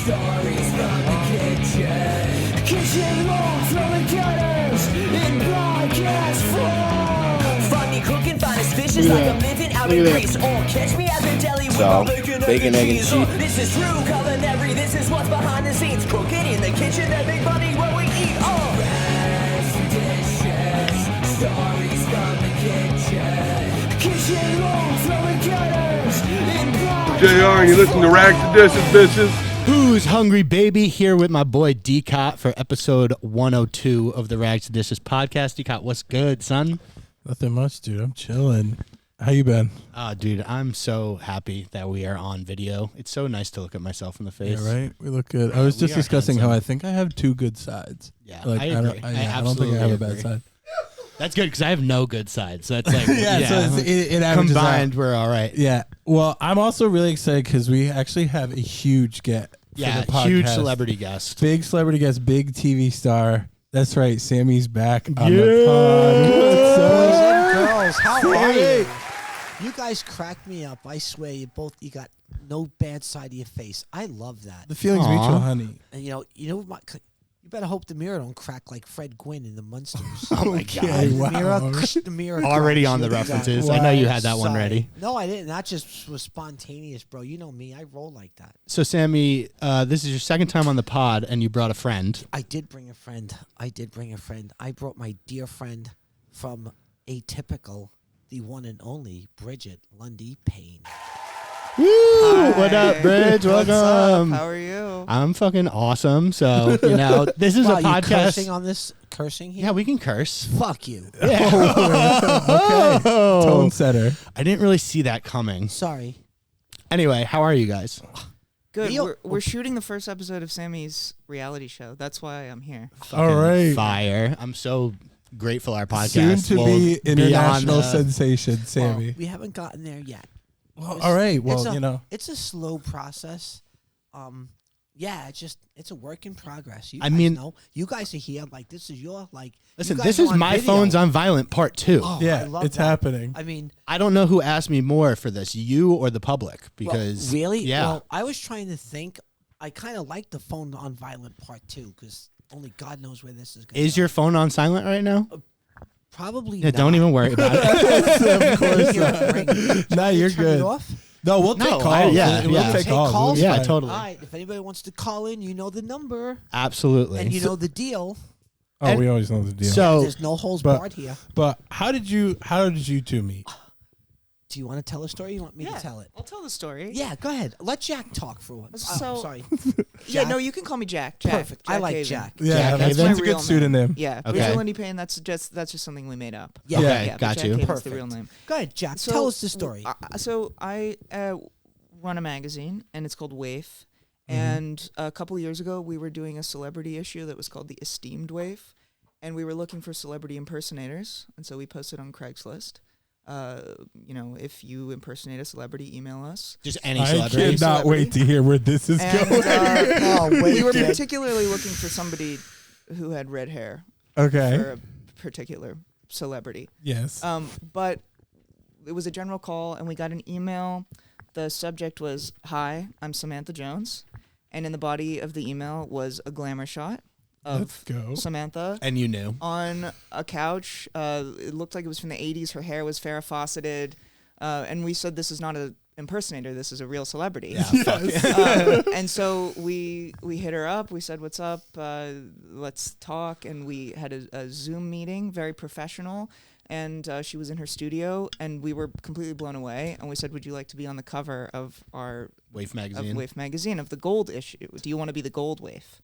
Stories from the kitchen. Kitchen roll from the gutters in broadcast form. Find me cooking finest dishes like I'm living out in Greece. Or catch me at the deli with my bacon, egg, and cheese. This is true culinary. This is what's behind the scenes. Cooking in the kitchen, that big money where we eat. Rags to dishes. Stories from the kitchen. Kitchen roll from the gutters in broadcast. JR, and you listen to Rags to Dishes, bitches. Who's hungry, baby? Here with my boy D-Cot for episode 102 of the Rags to Dishes podcast. D-Cot, what's good, son? Nothing much, dude. I'm chilling. How you been? Dude, I'm so happy that we are on video. It's so nice to look at myself in the face. Yeah, right? We look good. I was just discussing how I think I have two good sides. Yeah, like, I agree. I don't think I have a bad side. That's good because I have no good sides. So that's like, So it averages combined, out. we're all right. Yeah. Well, I'm also really excited because we actually have a huge get for the podcast. Huge celebrity guest. Big celebrity guest, big TV star. That's right. Sammy's back on the pod. Girls, how are you? You guys cracked me up. I swear, you got no bad side of your face. I love that. The feeling's mutual, honey. And you you better hope the mirror don't crack like Fred Gwynn in the Munsters. Oh my God! Wow. The mirror. Already on the references. Wow. I know you had that one Sorry. ready. No, I didn't. That just was spontaneous, bro. You know me. I roll like that. So, Sammy, this is your second time on the pod, and you brought a friend. I did bring a friend. I brought my dear friend from Atypical, the one and only Bridget Lundy Payne. Woo! Hi. What up, Bridge? What's Welcome. up? How are you? I'm fucking awesome. So, this is Wow, a you podcast. cursing on this? Cursing here? Yeah, we can curse. Fuck you. Okay. Tone setter. I didn't really see that coming. Sorry. Anyway, how are you guys? Good. Neil- We're shooting the first episode of Sammy's reality show. That's why I'm here. All right. Fire. I'm so grateful our podcast Soon to will be on international the- sensation, Sammy. Well, we haven't gotten there yet. Well, all right. Well, It's a slow process. Yeah, it's a work in progress. You I guys mean- know. You guys are here. Like, this is your, like... Listen, you guys this are is on My video. Phone's on Violent Part 2. Oh, I yeah, love it's that. happening. I mean... I don't know who asked me more for this, you or the public, because... Well, really? Yeah. Well, I was trying to think. I kind of like the phone on Violent Part 2 because only God knows where this is going. Is your phone on silent right now? Probably Yeah, not. don't even worry about it. Of course Hear it ring. Nah, you're Turn good. it off? No, we'll take No, calls. yeah, We'll yeah. take Take calls. calls? We'll be Yeah, fine. totally. All right. If anybody wants to call in, you know the number. Absolutely. And you know the deal. Oh, we always know the deal. So, There's no holes But- barred here. But how did you two meet? Do you want to tell a story or you want me Yeah, to tell it? I'll tell the story. Yeah, go ahead. Let Jack talk for once. So- sorry. Yeah, Jack? no, you can call me Jack. Jack. Perfect. I like Haven. Jack. Yeah, Jack that's Haven? a good Real pseudonym. name. Yeah, Okay. Bridget Lundy Payne. That's just something we made up. Yeah. Okay, but got Jack you. Haven's the real Perfect. name. Go ahead, Jack. So, Tell us the story. So I run a magazine, and it's called Waif. Mm-hmm. And a couple of years ago, we were doing a celebrity issue that was called The Esteemed Waif, and we were looking for celebrity impersonators, and so we posted on Craigslist. If you impersonate a celebrity, email us. just any I celebrity. cannot wait to hear where this is And going. wait, we were Jack. particularly looking for somebody who had red hair Okay. for a particular celebrity. Yes. But it was a general call, and we got an email. The subject was, "Hi, I'm Samantha Jones," and in the body of the email was a glamour shot Let's of go. Samantha And you knew. on a couch. It looked like it was from the 80s. Her hair was Farrah Fawcetted. And we said, this is not an impersonator. This is a real celebrity. Yeah, fuck it. And so we hit her up. We said, what's up? Let's talk. And we had a Zoom meeting, very professional. And she was in her studio, and we were completely blown away. And we said, would you like to be on the cover of our Waif of magazine. Waif magazine, of the gold issue? Do you want to be the gold Waif?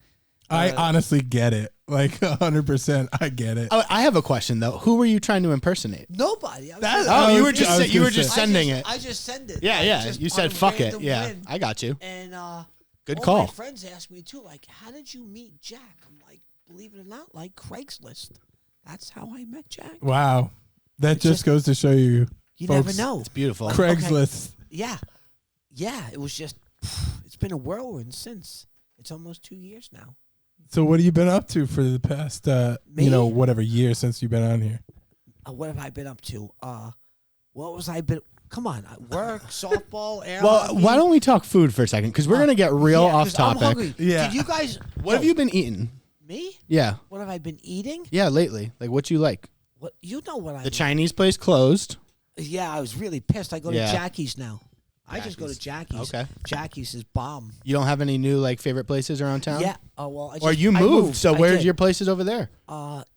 I honestly get it. Like 100%, I get it. Oh, I have a question though. Who were you trying to impersonate? Nobody. I was That- just- I You was were ju- I was just you gonna were just say- sending it. I just send it. Yeah, Like, yeah. just You on said a fuck it. random Yeah, whim. I got you. And Good all call. my friends ask me too, like, how did you meet Jack? I'm like, believe it or not, like Craigslist. That's how I met Jack. Wow. That just goes to show you, You folks, never know. It's beautiful. Craigslist. Yeah. It was just, it's been a whirlwind since. It's almost 2 years now. So what have you been up to for the past, whatever year since you've been on here? What have I been up to? What was I been? Come on, work, softball, air Well, hockey. why don't we talk food for a second? Because we're gonna get real Yeah, off 'cause I'm topic. hungry. Yeah. Did you guys? What have you been eating? Me? Yeah, What have I been eating? yeah, lately. Like, what you like? What you know what I? The Chinese place closed. Yeah, I was really pissed. I go Yeah. to Jackie's now. I just go to Jackie's. Okay. Jackie's is bomb. You don't have any new like favorite places around town? Yeah. Oh well. I just, Or you I moved, so I where's did. your places over there?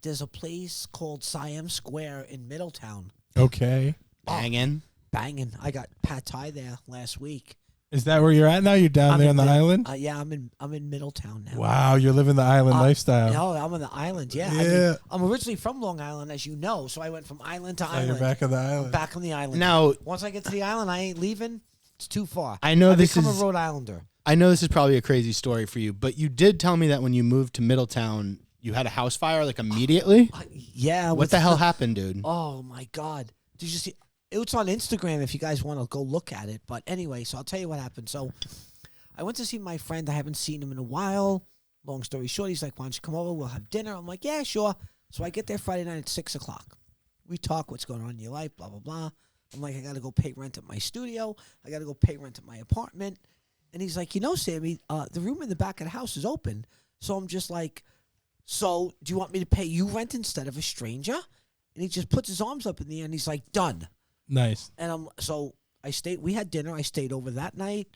There's a place called Siam Square in Middletown. Okay. Banging. Banging. I got pad thai there last week. Is that where you're at now? You're down there on the island? Yeah, I'm in Middletown now. Wow, you're living the island lifestyle. No, I'm on the island. Yeah. Yeah. I'm originally from Long Island, as you know, so I went from island to So island. you're back on the island. Back on the island. Now, Once I get to the island, I ain't leaving. It's too far. I know I this become is- a Rhode Islander. I know this is probably a crazy story for you, but you did tell me that when you moved to Middletown, you had a house fire like immediately. Yeah. What the hell happened, dude? Oh my God! Did you see? It's on Instagram if you guys want to go look at it. But anyway, so I'll tell you what happened. So I went to see my friend. I haven't seen him in a while. Long story short, he's like, "Why don't you come over? We'll have dinner." I'm like, "Yeah, sure." So I get there Friday night at 6:00. We talk. What's going on in your life? Blah blah blah. I'm like, I got to go pay rent at my studio. I got to go pay rent at my apartment. And he's like, Sammy, the room in the back of the house is open. So I'm just like, so do you want me to pay you rent instead of a stranger? And he just puts his arms up in the air and he's like, done. Nice. And I stayed, we had dinner. I stayed over that night,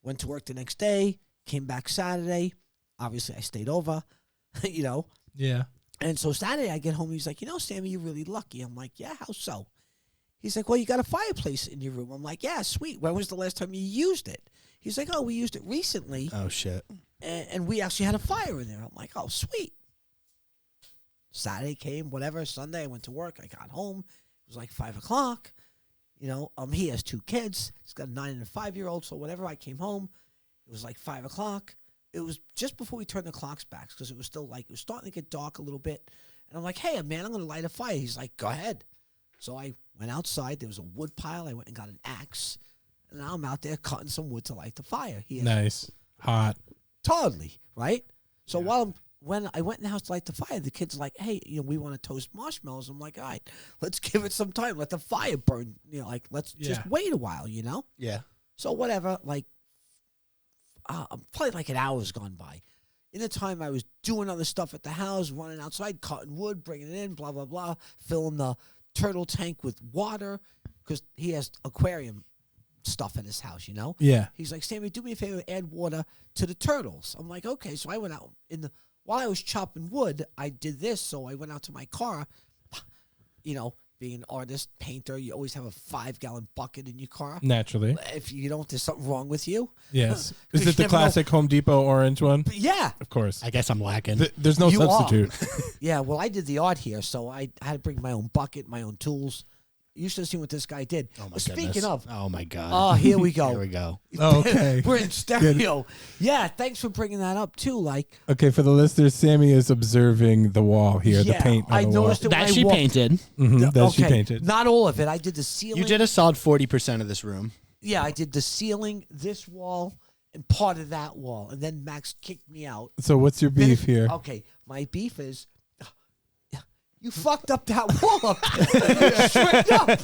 went to work the next day, came back Saturday. Obviously, I stayed over, Yeah. And so Saturday I get home. He's like, Sammy, you're really lucky. I'm like, yeah, how so? He's like, well, you got a fireplace in your room. I'm like, yeah, sweet. When was the last time you used it? He's like, oh, we used it recently. Oh shit. And we actually had a fire in there. I'm like, oh, sweet. Saturday came, whatever. Sunday, I went to work. I got home. It was like 5:00. He has 2 kids. He's got a 9 and a 5-year-old. So whatever, I came home. It was like 5:00. It was just before we turned the clocks back because it was still it was starting to get dark a little bit. And I'm like, hey, man, I'm going to light a fire. He's like, go ahead. So I went outside. There was a wood pile. I went and got an axe. And now I'm out there cutting some wood to light the fire. Nice. Hot. Totally, right? So when I went in the house to light the fire, the kids are like, hey, we want to toast marshmallows. I'm like, all right, let's give it some time. Let the fire burn. Let's just wait a while, Yeah. So whatever, probably like an hour's gone by. In the time I was doing other stuff at the house, running outside, cutting wood, bringing it in, blah, blah, blah, filling the turtle tank with water because he has aquarium stuff in his house, Yeah. He's like, Sammy, do me a favor, add water to the turtles. I'm like, okay. So I went out while I was chopping wood, I did this. So I went out to my car, being an artist, painter, you always have a 5-gallon bucket in your car. Naturally. If you don't, there's something wrong with you. Yes. 'Cause Is you it the never know. classic Home Depot orange one? But yeah. Of course. I guess I'm lacking. There's no You are. substitute. Yeah, well, I did the art here, so I had to bring my own bucket, my own tools. You should have seen what this guy did. Oh my Speaking goodness. of, Oh my god. oh, here we go. Here we go. Oh, okay. We're in stereo. Yeah, thanks for bringing that up too. Okay, for the listeners, Sammy is observing the wall here, the Yeah, paint on I the wall. noticed it when That I she walked. painted. That she painted. Not all of it. I did the ceiling. You did a solid 40% of this room. Yeah, I did the ceiling, this wall, and part of that wall. And then Max kicked me out. So what's your beef here? Okay, my beef is you fucked up that wall up there. Straight up.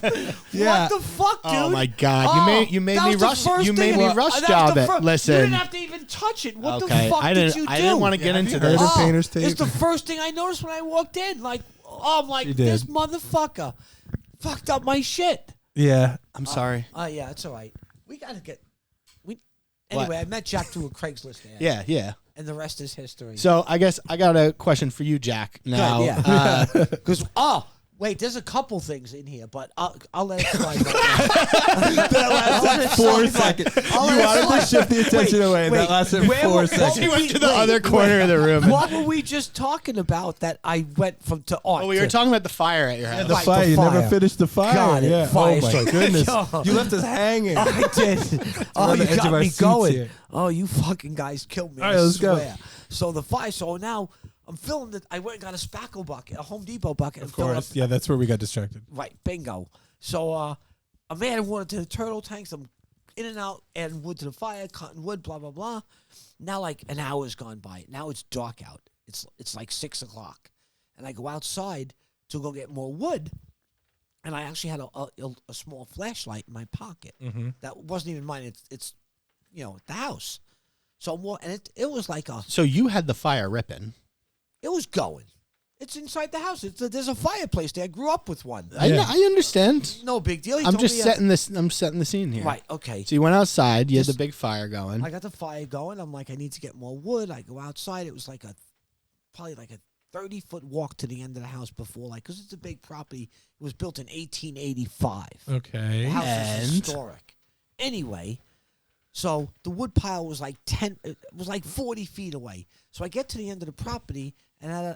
Yeah. What the fuck, dude? Oh my god. You made that me was the rush. first You thing- made me Well, rush that was job the it. fir- You Listen. didn't have to even touch it. What Okay. the fuck I did you do? didn't want to get Have into you heard this. of painter's tape? It's the first thing I noticed when I walked in. I'm like, She did. this motherfucker fucked up my shit. Yeah. I'm sorry. Yeah, it's all right. We got to get... Anyway, I met Jack through a Craigslist ad. Yeah. And the rest is history. So I guess I got a question for you, Jack. Now, Good, yeah. Because, wait, there's a couple things in here, but I'll let it slide. That lasted 4 seconds. You wanted to shift the attention away, and that lasted 4 seconds. He went to the other corner of the room. What were we just talking about that I went from to art? Oh, we were to- talking about the fire at your house. The Right, fire. the You never fire. finished the fire. Got it. Yeah. Fire Oh my story. goodness. Yo. You left us hanging. I did. Oh, on the you edge of got our me seats going. here. Oh, you fucking guys killed me. All right, I let's go. swear. So the fire. So now I'm filling I went and got a spackle bucket, a Home Depot bucket. Of course. Yeah, that's where we got distracted. Right, bingo. So I'm adding water to the turtle tanks. I'm in and out, adding wood to the fire, cutting wood, blah, blah, blah. Now an hour's gone by. Now it's dark out. It's like 6:00. And I go outside to go get more wood. and I actually had a small flashlight in my pocket. That wasn't even mine. It's the house. So and it was like So you had the fire ripping. it was going. It's inside the house. There's a fireplace there. I grew up with one. I understand. No big deal. He I'm told just me, setting this. I'm setting the scene here. Right. Okay. So you went outside. You had Just- the big fire going. I got the fire going. I'm like, I need to get more wood. I go outside. It was like probably like a 30-foot walk to the end of the house before, because it's a big property. It was built in 1885. Okay. The house is And? historic. Anyway, so the wood pile was like 40 feet away. So I get to the end of the property, and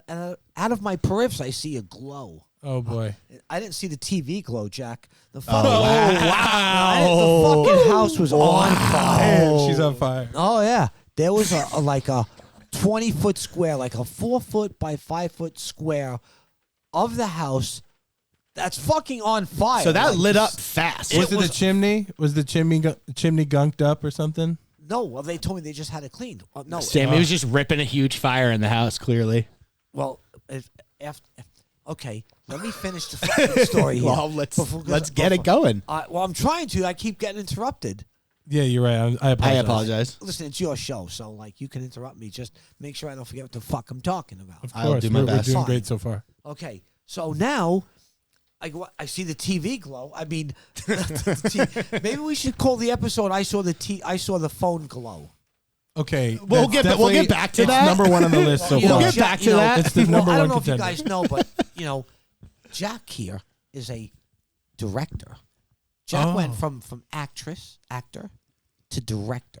out of my periffs, I see a glow. Oh boy. I didn't see the TV glow, Jack. The wow. the fucking house was on fire. Damn, she's on fire. Oh yeah, there was a 20-foot square, like a 4-foot by 5-foot square of the house that's fucking on fire. So that Like, lit up fast. Was it the chimney? Was the chimney gunked up or something? No, well, they told me they just had it cleaned. No, Sammy was just ripping a huge fire in the house. Clearly. well, okay, let me finish the fucking story here. Well, let's get it going. Well, I'm trying to. I keep getting interrupted. Yeah, you're right. I apologize. I apologize. Listen, it's your show, so you can interrupt me. Just make sure I don't forget what the fuck I'm talking about. Of I'll course, do my we're best. doing Fine. great so far. Okay, so now I see the TV glow. I mean, maybe we should call the episode I saw the phone glow. Okay, We'll that's get back to it's that. number one on the list so You know, far. We'll get back to that. It's the number I don't one know if you contender. guys know, but Jack here is a director. Jack went from actor to director.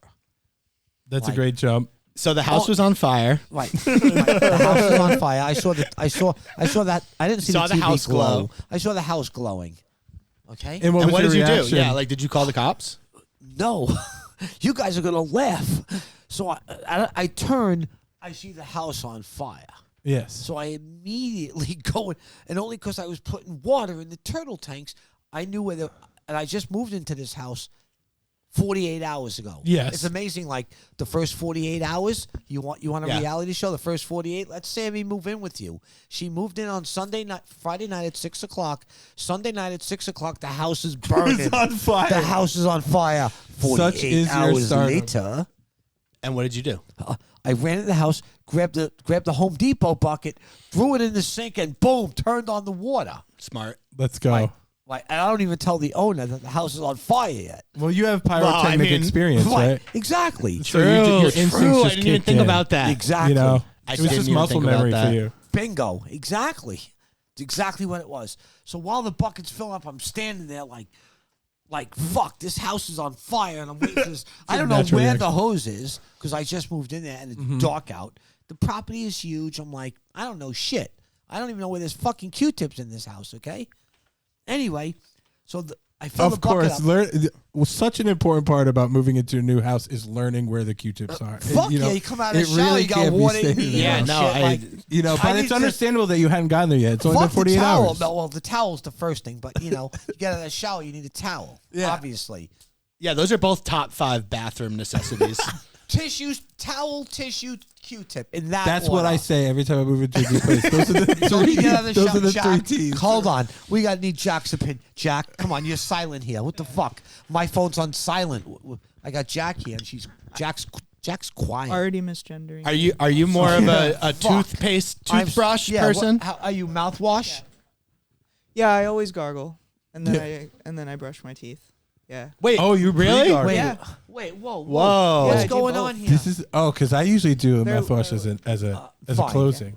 That's a Like- great jump. So the house was on fire. Right. The house is on fire. I saw that. I didn't see Saw the the TV house glow. I saw the house glowing. Okay. And what And was what your did you reaction? do? Yeah, like did you call the cops? No, you guys are gonna laugh. So I turn. I see the house on fire. Yes. So I immediately go in, and only because I was putting water in the turtle tanks, I knew and I just moved into this house 48 hours ago. Yes. It's amazing. Like the first 48 hours, you want a Yeah. reality show. The first 48, let Sammy move in with you. She moved in on Friday night at 6:00. Sunday night at 6:00, the house is burning. on fire. The house is on fire. 48 Such is your hours stardom. later. And what did you do? I ran in the house, grabbed the Home Depot bucket, threw it in the sink, and boom, turned on the water. Smart. Let's go. Like, and I don't even tell the owner that the house is on fire yet. Well, you have pyrotechnic experience, right? Exactly. So your instincts True. I just didn't even kicked think in. about that. Exactly. You know, I it was didn't just even muscle think about memory that. for you. Bingo. Exactly. It's exactly what it was. So while the bucket's filling up, I'm standing there like fuck, this house is on fire, and I'm waiting for this. I don't know natural where reaction. the hose is because I just moved in there and it's dark out. The property is huge. I'm like, I don't know shit. I don't even know where there's fucking Q-tips in this house. Okay. Anyway, so I fill the Of bucket course, up. such an important part about moving into a new house is learning where the Q-tips are. Fuck you know, yeah, you come out of it the shower, really you got can't be water in standing your there. Yeah, ear no, and shit, I- But I need it's to- understandable that you hadn't gotten there yet. It's only Fuck been 48 the towel. hours. No, well, the towel's the first thing, but you get out of the shower, you need a towel. Yeah. Obviously. Yeah, those are both top 5 bathroom necessities. Tissues, towel, tissue, Q-tip. In that That's order. what I say every time I move into a new place. Those are the So we three, get out of the those shower. are the Jack, three T's. hold on. We need Jack's opinion. Jack, come on, you're silent here. What the fuck? My phone's on silent. I got Jack here, and Jack's quiet. Already misgendering. Are you more of a Fuck. toothbrush yeah, person? How, are you mouthwash? Yeah, I always gargle, and then I brush my teeth. Yeah. Wait. Oh, you really? pre-gargle. Wait, Yeah. wait, whoa. Whoa. What's Yeah, I do going both. on here? This is because I usually do a They're- mouthwash as a fine, closing.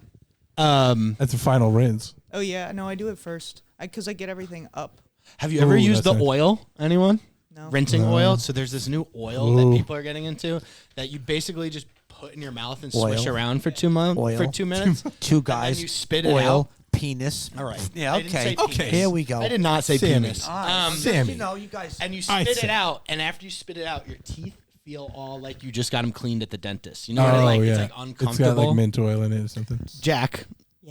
Um, That's a final rinse. Oh yeah. No, I do it first. Because I get everything up. have you ever Ooh, used the that's nice. oil? Anyone? No. Rinsing No. oil. So there's this new oil Ooh. that people are getting into that you basically just put in your mouth and swish Oil. around for 2 months Oil. for 2 minutes. Two guys. you spit it oil, out. penis. All right. Yeah, I didn't okay. say penis. Okay. Here we go. I did not say Sammy. penis. Sammy. You know, you guys. And you I spit see. it out, and after you spit it out, your teeth feel all like you just got them cleaned at the dentist. You know what I Oh like? yeah, It's like it's got uncomfortable. like mint oil in it or something. Jack,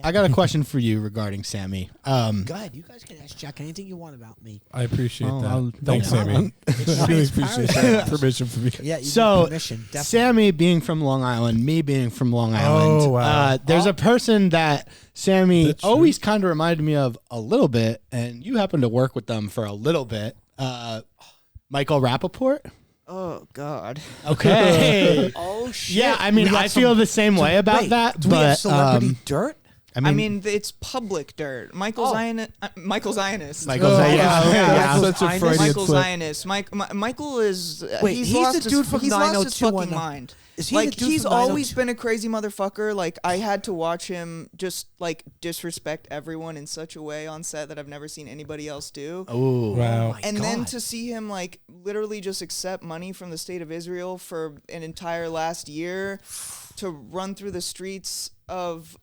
I got a question for you regarding Sammy. Go ahead. You guys can ask Jack anything you want about me. I appreciate I'll- that. Thanks, no Sammy. I really appreciate that permission from you. Yeah, you So, need permission. Definitely. Sammy being from Long Island, me being from Long Island, Oh, wow. there's a person that Sammy That's true. always kind of reminded me of a little bit, and you happened to work with them for a little bit. Michael Rappaport? Oh God. Okay. Oh shit. Yeah, I mean, We got I feel some- the same way about Wait, that, Do we have but celebrity dirt? I mean, it's public dirt. Michael Zionist. Michael's Oh, yeah, wow. yeah. That's such a Freudian Michael slip. Zionist. Michael is. Wait, he's he's lost the dude from he's lost his 90210. fucking mind. Is he like the dude he's from always 902? been a crazy motherfucker. Like I had to watch him just like disrespect everyone in such a way on set that I've never seen anybody else do. Ooh. Wow. my And then God. to see him like literally just accept money from the state of Israel for an entire last year to run through the streets of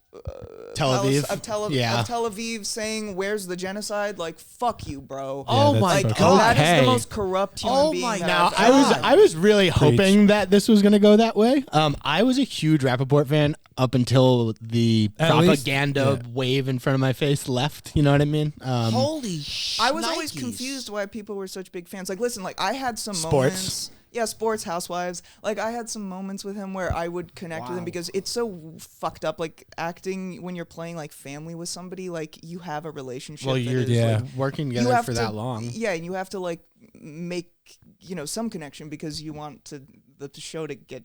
Tel Aviv. of Tel Aviv saying where's the genocide, like fuck you, bro. Oh that's my fucking- God. That is Okay. the most corrupt human Oh being my that Now, I've ever- I was really hoping that this was going to go that way. I was a huge Rappaport fan up until the At least- propaganda wave in front of my face left. You know what I mean? Holy shit. I was always confused why people were such big fans. Like, listen, like I had some Sports. moments. Yeah, sports, housewives. Like I had some moments with him where I would connect with him because it's so fucked up. Like acting when you're playing like family with somebody, like you have a relationship. Well, that you're is, Yeah. like, working you together have for to, that long. Yeah, and you have to like make some connection because you want the show to get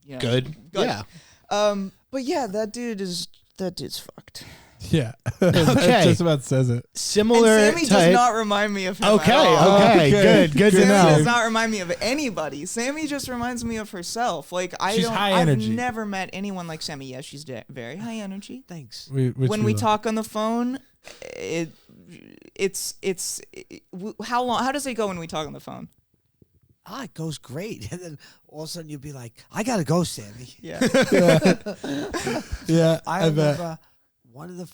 Good. Yeah. But yeah, that dude's fucked. Yeah. Okay. That just about says it. Similar And Sammy type. does not remind me of him. Okay. At all. Okay. Okay. Good. Good to Sammy Sammy know. does not remind me of anybody. Sammy just reminds me of herself. Like She's high energy. I've never met anyone like Sammy. Yes, she's very high energy. Thanks. When we love. talk on the phone, how long? How does it go when we talk on the phone? It goes great. And then all of a sudden you'll be like, I got to go, Sammy. Yeah. Yeah, I bet. remember one of the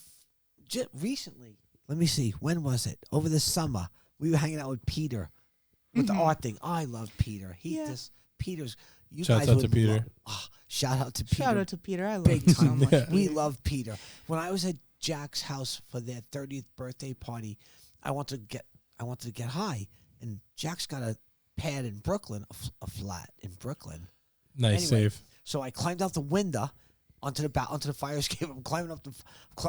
just recently. Let me see. When was it? Over the summer, we were hanging out with Peter with the art thing. I love Peter. Peter's. You Shouts guys out to would Peter. shout out to Peter. Shout out to Peter. I love Big you so time. much. Yeah. We love Peter. When I was at Jack's house for their 30th birthday party, I wanted to get high, and Jack's got a pad in Brooklyn, a flat in Brooklyn. Nice Anyway, save. So I climbed out the window onto the fire escape. I'm climbing up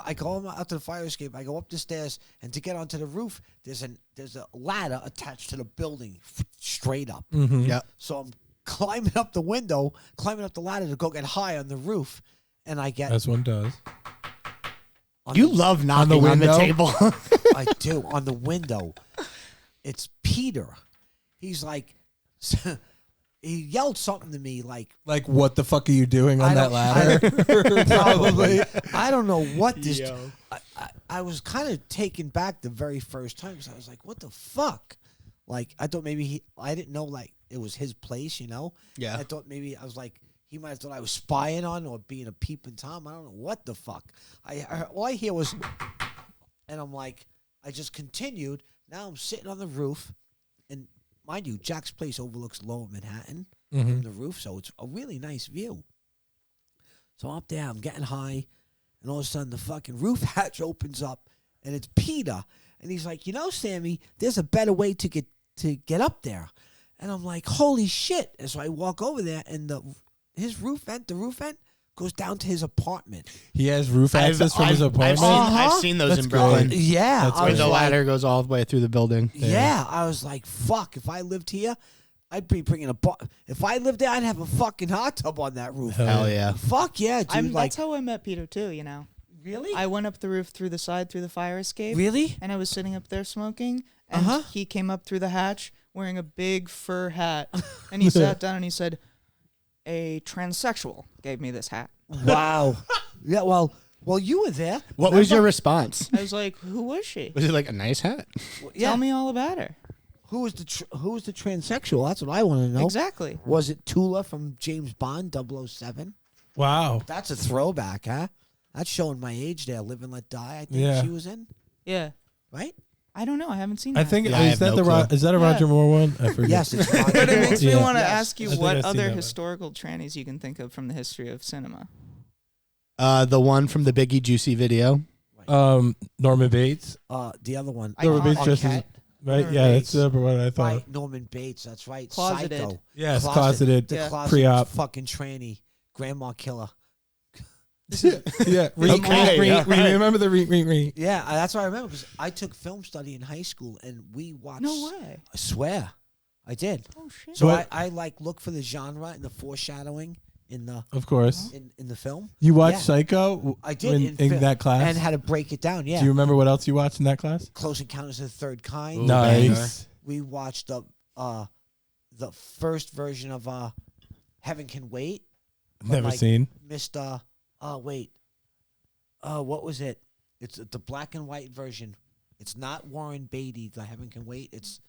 I go out to the fire escape. I go up the stairs, and to get onto the roof, there's a ladder attached to the building, straight up. Yeah. So I'm climbing up the window, climbing up the ladder to go get high on the roof, and I get As one does. on You the- love knocking on the window? table. I do on the window. It's Peter. He's like, he yelled something to me like, Like, what the fuck are you doing on I that don't- ladder? probably. I don't know what this. I was kind of taken back the very first time because I was like, what the fuck? Like, I thought maybe I didn't know like it was his place, you know? Yeah. I thought maybe I was like, he might have thought I was spying on or being a peeping Tom. I don't know what the fuck. All I hear was, and I'm like, I just continued. Now I'm sitting on the roof, and mind you, Jack's place overlooks Lower Manhattan from the roof, so it's a really nice view. So I'm up there, I'm getting high, and all of a sudden the fucking roof hatch opens up, and it's Peter, and he's like, Sammy, there's a better way to get up there, and I'm like, holy shit! And so I walk over there, and the roof vent goes down to his apartment. He has roof access from his apartment. I've seen those That's in Brooklyn. great. Yeah, That's I Where was the like, ladder goes all the way through the building. yeah, I was like, fuck, if I lived here, I'd be bringing if I lived there, I'd have a fucking hot tub on that roof. Hell yeah. Fuck yeah, dude. That's how I met Peter too. Really? I went up the roof through the side through the fire escape. Really? And I was sitting up there smoking, and he came up through the hatch wearing a big fur hat, and he sat down and he said, "A transsexual gave me this hat." Wow. Yeah, well, you were there. What was your response? I was like, "Who was she? Was it like a nice hat? Tell me all about her." Who was the transsexual? That's what I want to know. Exactly. Was it Tula from James Bond 007? Wow. That's a throwback, huh? That's showing my age there. Live and Let Die, I think Yeah. she was in. Yeah. Right? I don't know. I haven't seen I that. think Yeah, I is have that no is that a Yeah. Roger Moore one? I forget. Yes, it's Roger But it Moore. makes me Yeah. want to Yes. ask you I think what I've seen other that one. historical trannies you can think of from the history of cinema. The one from the Biggie Juicy video. Norman Bates. The other one. Norman Bates Arquette. dresses. Right, Norman yeah, Bates. that's the number one I thought. Right, Norman Bates. That's right. Closeted. Psycho. Yes, Closet. closeted. The Yeah. closet Pre-op. fucking tranny. Grandma killer. Yeah, Okay, remember the re. Yeah, that's what I remember because I took film study in high school and we watched. No way. I swear, I did. Oh shit. So What? I like look for the genre and the foreshadowing in the Of course. in the film. You watched Yeah. Psycho? I did in film that class. and how to break it down. Yeah, Do you remember what else you watched in that class? Close Encounters of the Third Kind. Ooh, Nice. We watched the first version of Heaven Can Wait. but, Never like, seen. Mr. What was it? It's the black and white version. It's not Warren Beatty. The Heaven Can Wait. It's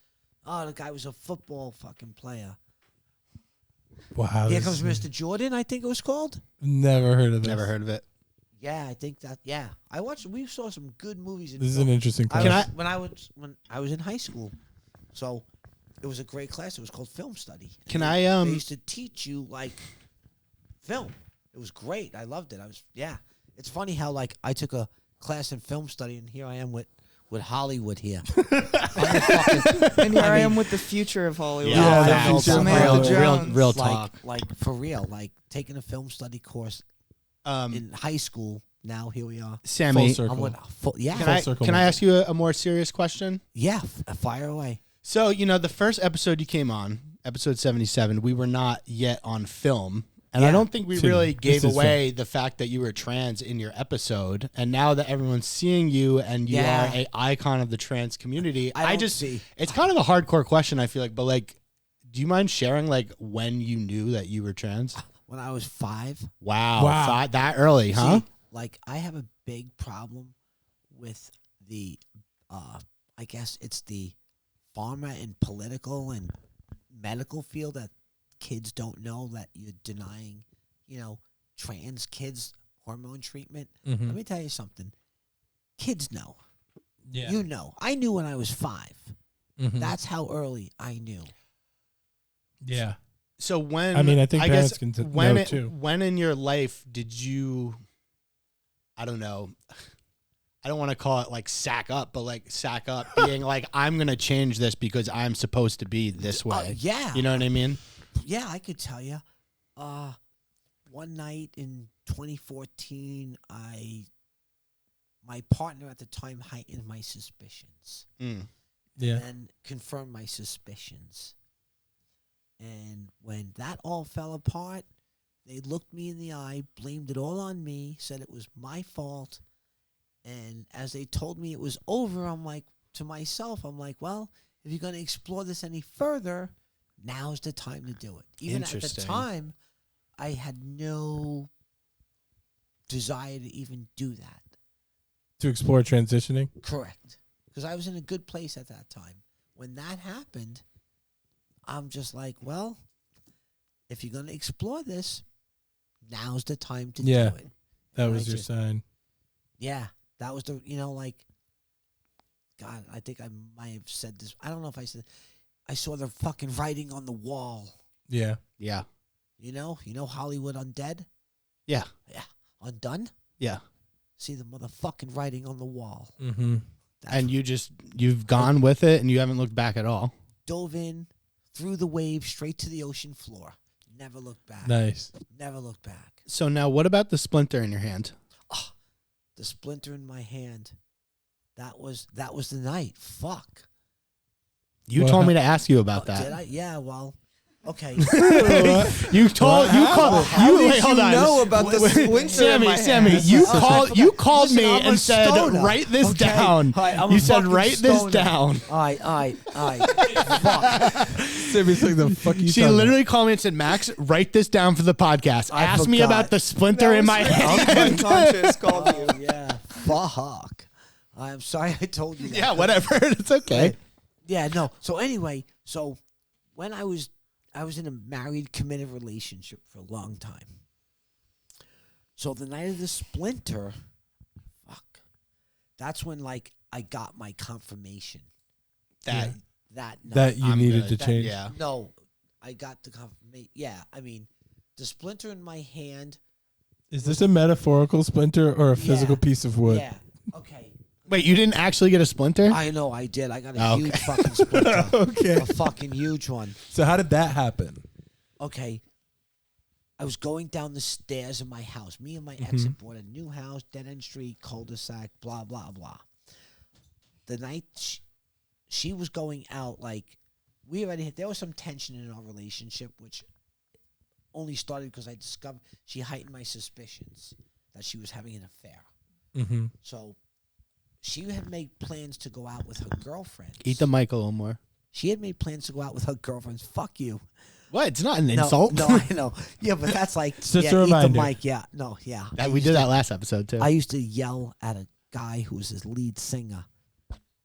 the guy was a football fucking player. Wow. Here this Comes is- Mr. Jordan. I think it was called. Never heard of this. Never heard of it. Yeah, I think that. Yeah, I watched. We saw some good movies. In This is film. an interesting class. when I was in high school, so it was a great class. It was called film study. Can And I, They used to teach you like film. It was great. I loved it. It's funny how like I took a class in film study, and here I am with Hollywood here. And here I am with the future of Hollywood. Yeah, the that- future of Samantha Hollywood. Jones. real like, talk. like for real, like taking a film study course in high school. Now here we are. Sammy, Full circle. I'm with yeah, can I circle can I moment. ask you a more serious question? yeah. Fire away. So, the first episode you came on, episode 77, we were not yet on film. And I Yeah. don't think we This really gave is away the fact that you were trans in your episode. And now that everyone's seeing you and you Yeah. are a icon of the trans community, I I don't just see. it's kind of a hardcore question, I feel like, but like, do you mind sharing like when you knew that you were trans? When I was 5. Wow. Wow. That early, huh? See, like I have a big problem with the I guess it's the pharma and political and medical field that kids don't know that you're denying, trans kids hormone treatment. Let me tell you something. Kids know. Yeah. You know. I knew when I was 5. Mhm. That's how early I knew. Yeah. So when I mean, I think parents guess can when know, too. When in your life did you, I don't know, I don't want to call it like sack up, but like sack up, being like, I'm gonna change this because I'm supposed to be this way. Yeah. You know what I mean? Yeah, I could tell you. One night in 2014, my partner at the time heightened my suspicions Yeah. and confirmed my suspicions. And when that all fell apart, they looked me in the eye, blamed it all on me, said it was my fault. And as they told me it was over, I'm like, to myself, I'm like, well, if you're going to explore this any further, now's the time to do it. Even at the Interesting. time, I had no desire to even do that. To explore transitioning. Correct. Because I was in a good place at that time. When that happened, I'm just like, well, if you're going to explore this, now's the time to Yeah. do it. That And was I your just- sign. Yeah, that was the, God, I think I might have said this. I don't know if I said, I saw the fucking writing on the wall. Yeah. Yeah. You know Hollywood Undead? Yeah. Yeah. Undone? Yeah. See the motherfucking writing on the wall. Mm-hmm. That's And you've gone with it and you haven't looked back at all. dove in, through the wave, straight to the ocean floor. Never looked back. Nice. Never looked back. So now what about the splinter in your hand? The splinter in my hand. That was the night. Fuck. You What told me to ask you about Did that. I? Yeah, well, okay. You called Did hold you on. know about the splinter in my Sammy, hand? you called Listen, me I'm a and said, stoner. write this Okay? down. All right, I'm a You said, fucking write this stoner. down. All right. Fuck. Sammy's like, the fuck you She talking literally called me and said, Max, write this down for the podcast. I Ask me forgot. about the splinter in my hand. Unconscious called you. Oh, yeah. Fuck. I'm sorry I told you that. Yeah, whatever. It's okay. Yeah, no. So anyway, when I was in a married, committed relationship for a long time. So the night of the splinter, that's when I got my confirmation. That That no, That you I'm needed good. to change. Yeah. no, I got the confirmation. Yeah, I mean, the splinter in my hand. Is this a metaphorical splinter or a physical piece of wood? Yeah. Okay. Wait, you didn't actually get a splinter? I know I did. I got a Okay. huge fucking splinter. Okay. A fucking huge one. So how did that happen? Okay. I was going down the stairs of my house. Me and my ex had bought a new house, dead end street, cul-de-sac, blah, blah, blah. The night she was going out, like, there was some tension in our relationship, which only started because I discovered she heightened my suspicions that she was having an affair. Mm-hmm. So she had made plans to go out with her girlfriends. Eat the mic a little more. She had made plans to go out with her girlfriends. Fuck you. What? It's not an No, insult. No, I know. Yeah, but that's like, It's just yeah, a eat the reminder. mic. Yeah, no, yeah. We did that last episode too. I used to yell at a guy who was his lead singer.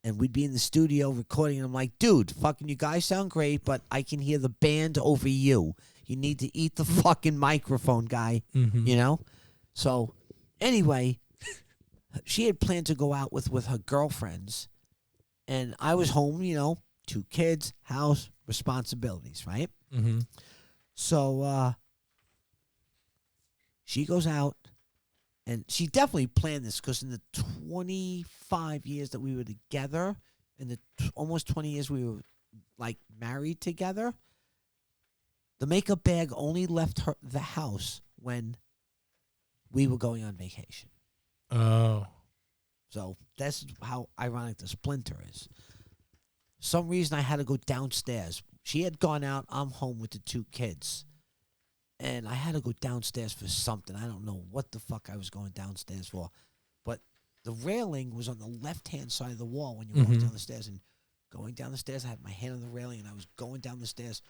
And we'd be in the studio recording, and I'm like, dude, fucking you guys sound great, but I can hear the band over you. You need to eat the fucking microphone, guy. Mm-hmm. You know? So, anyway, she had planned to go out with her girlfriends. And I was home, 2 kids, house, responsibilities, right? Mm-hmm. So, she goes out. And she definitely planned this because in the 25 years that we were together, in the almost 20 years we were like married together, the makeup bag only left the house when we were going on vacation. Oh. So that's how ironic the splinter is. Some reason I had to go downstairs. She had gone out. I'm home with the 2 kids. And I had to go downstairs for something. I don't know what the fuck I was going downstairs for. But the railing was on the left-hand side of the wall when you walk down the stairs. And going down the stairs, I had my hand on the railing, and I was going down the stairs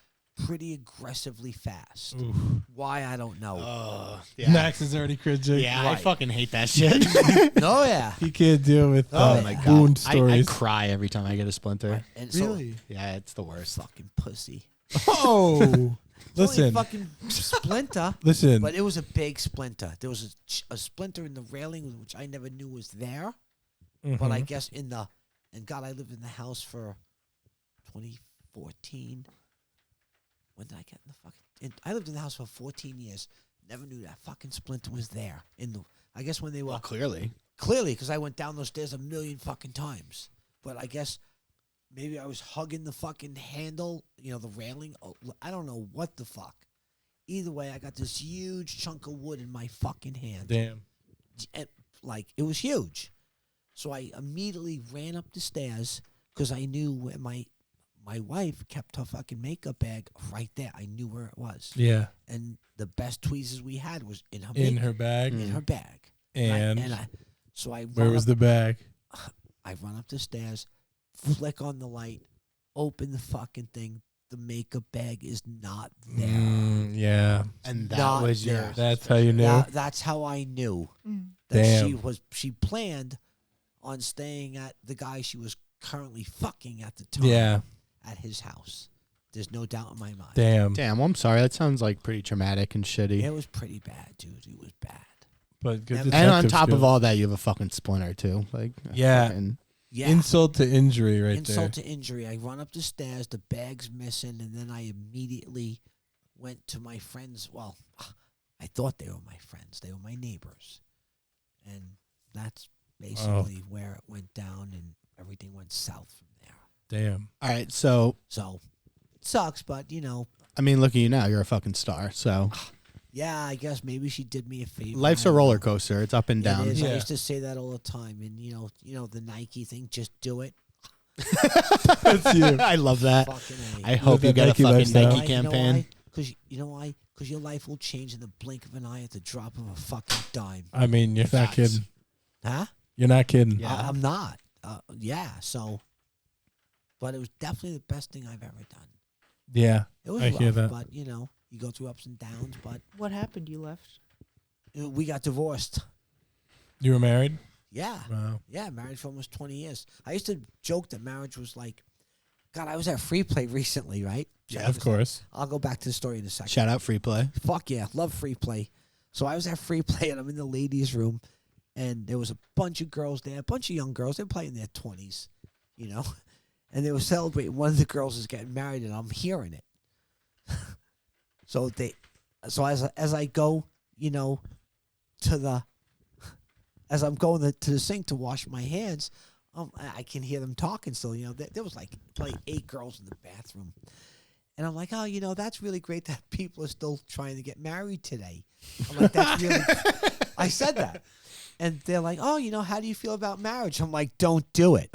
pretty aggressively fast. Oof. Why, I don't know. Yeah. Max is already cringing. Yeah, I Right. fucking hate that shit. Oh, yeah. He can't deal with Oh my god, wound I stories. cry every time I get a splinter. And so, Really? Yeah, it's the worst. fucking pussy. Oh. It's only a Listen. fucking splinter. Listen. But it was a big splinter. There was a splinter in the railing, which I never knew was there. But I guess and God, I lived in the house for 2014. When did I get in the fucking? I lived in the house for 14 years. Never knew that fucking splinter was there. I guess when they were Well, clearly. clearly because I went down those stairs a million fucking times. But I guess maybe I was hugging the fucking handle, the railing. Oh, I don't know what the fuck. Either way, I got this huge chunk of wood in my fucking hand. Damn. And, it was huge. So I immediately ran up the stairs because I knew where my wife kept her fucking makeup bag right there. I knew where it was. Yeah. And the best tweezers we had was in her In her bag. in her bag. And So I where was the bag? I run up the stairs, flick on the light, open the fucking thing. The makeup bag is not there. Yeah. And that Not was there. yours. That's how you knew. That's how I knew that Damn. she planned on staying at the guy she was currently fucking at the time. Yeah. At his house. There's no doubt in my mind. Damn. Damn, well, I'm sorry. That sounds like pretty traumatic and shitty. It was pretty bad, dude. It was bad. But good And And on detective top of skills. all that, you have a fucking splinter too. Like, Yeah. fucking- Yeah. Insult to injury right Insult to injury. I run up the stairs, the bag's missing, and then I immediately went to my friends. Well, I thought they were my friends. They were my neighbors. And that's basically where it went down, and everything went south from there. there. Damn. all right, so So, it sucks, but, I mean, look at you now. You're a fucking star. So yeah, I guess maybe she did me a favor. life's I a don't roller know. coaster. It's up and It down. is. I Yeah. used to say that all the time. And, the Nike thing, just do it. That's you. I love that. Fucking A. I hope you that get a Nike fucking lifestyle. Nike campaign. Because you know why? Because your life will change in the blink of an eye at the drop of a fucking dime. I mean, you're not Facts. kidding. Huh? You're not kidding. Yeah. I'm not. Yeah. So, but it was definitely the best thing I've ever done. Yeah. It was I rough, hear that. but you go through ups and downs. But What happened? You left. we got divorced. You were married? Yeah. Wow. Yeah, married for almost 20 years. I used to joke that marriage was like, God, I was at Free Play recently, right? Yeah, Check of this course. out. I'll go back to the story in a second. Shout out Free Play. Fuck yeah, love Free Play. So I was at Free Play, and I'm in the ladies' room, and there was a bunch of girls there, a bunch of young girls. They're playing their 20s, and they were celebrating. One of the girls is getting married, and I'm hearing it. So as I go, as I'm going to the sink to wash my hands, I can hear them talking still. There was like probably 8 girls in the bathroom. And I'm like, oh, that's really great that people are still trying to get married today. I'm like, that's really... I said that. And they're like, oh, how do you feel about marriage? I'm like, don't do it.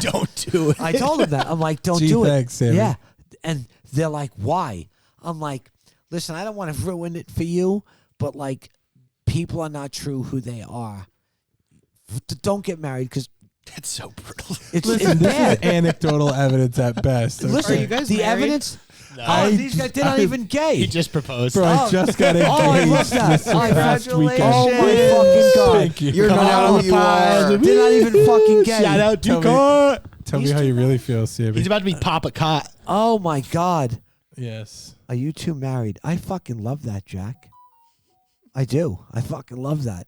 Don't do it. I told them that. I'm like, don't Gee, do it. thanks, Sammy. Yeah. And they're like, why? I'm like, listen, I don't want to ruin it for you, but like, people are not true who they are. Don't get married because That's so brutal. it's Listen, this bad. is anecdotal evidence at best. Okay? Listen, Are you guys the married? evidence. No. These guys, they're not even gay. He just proposed. Bro, I just got engaged I love that. this past weekend. Oh my fucking god! Thank you. You're Come not on. who you are. They're not even fucking gay. Shout out to Tell me- Cot. Tell me how you really feel, Sammy. He's about to be Papa Cot. Oh my god! Yes. Are you two married? I fucking love that, Jack. I do. I fucking love that.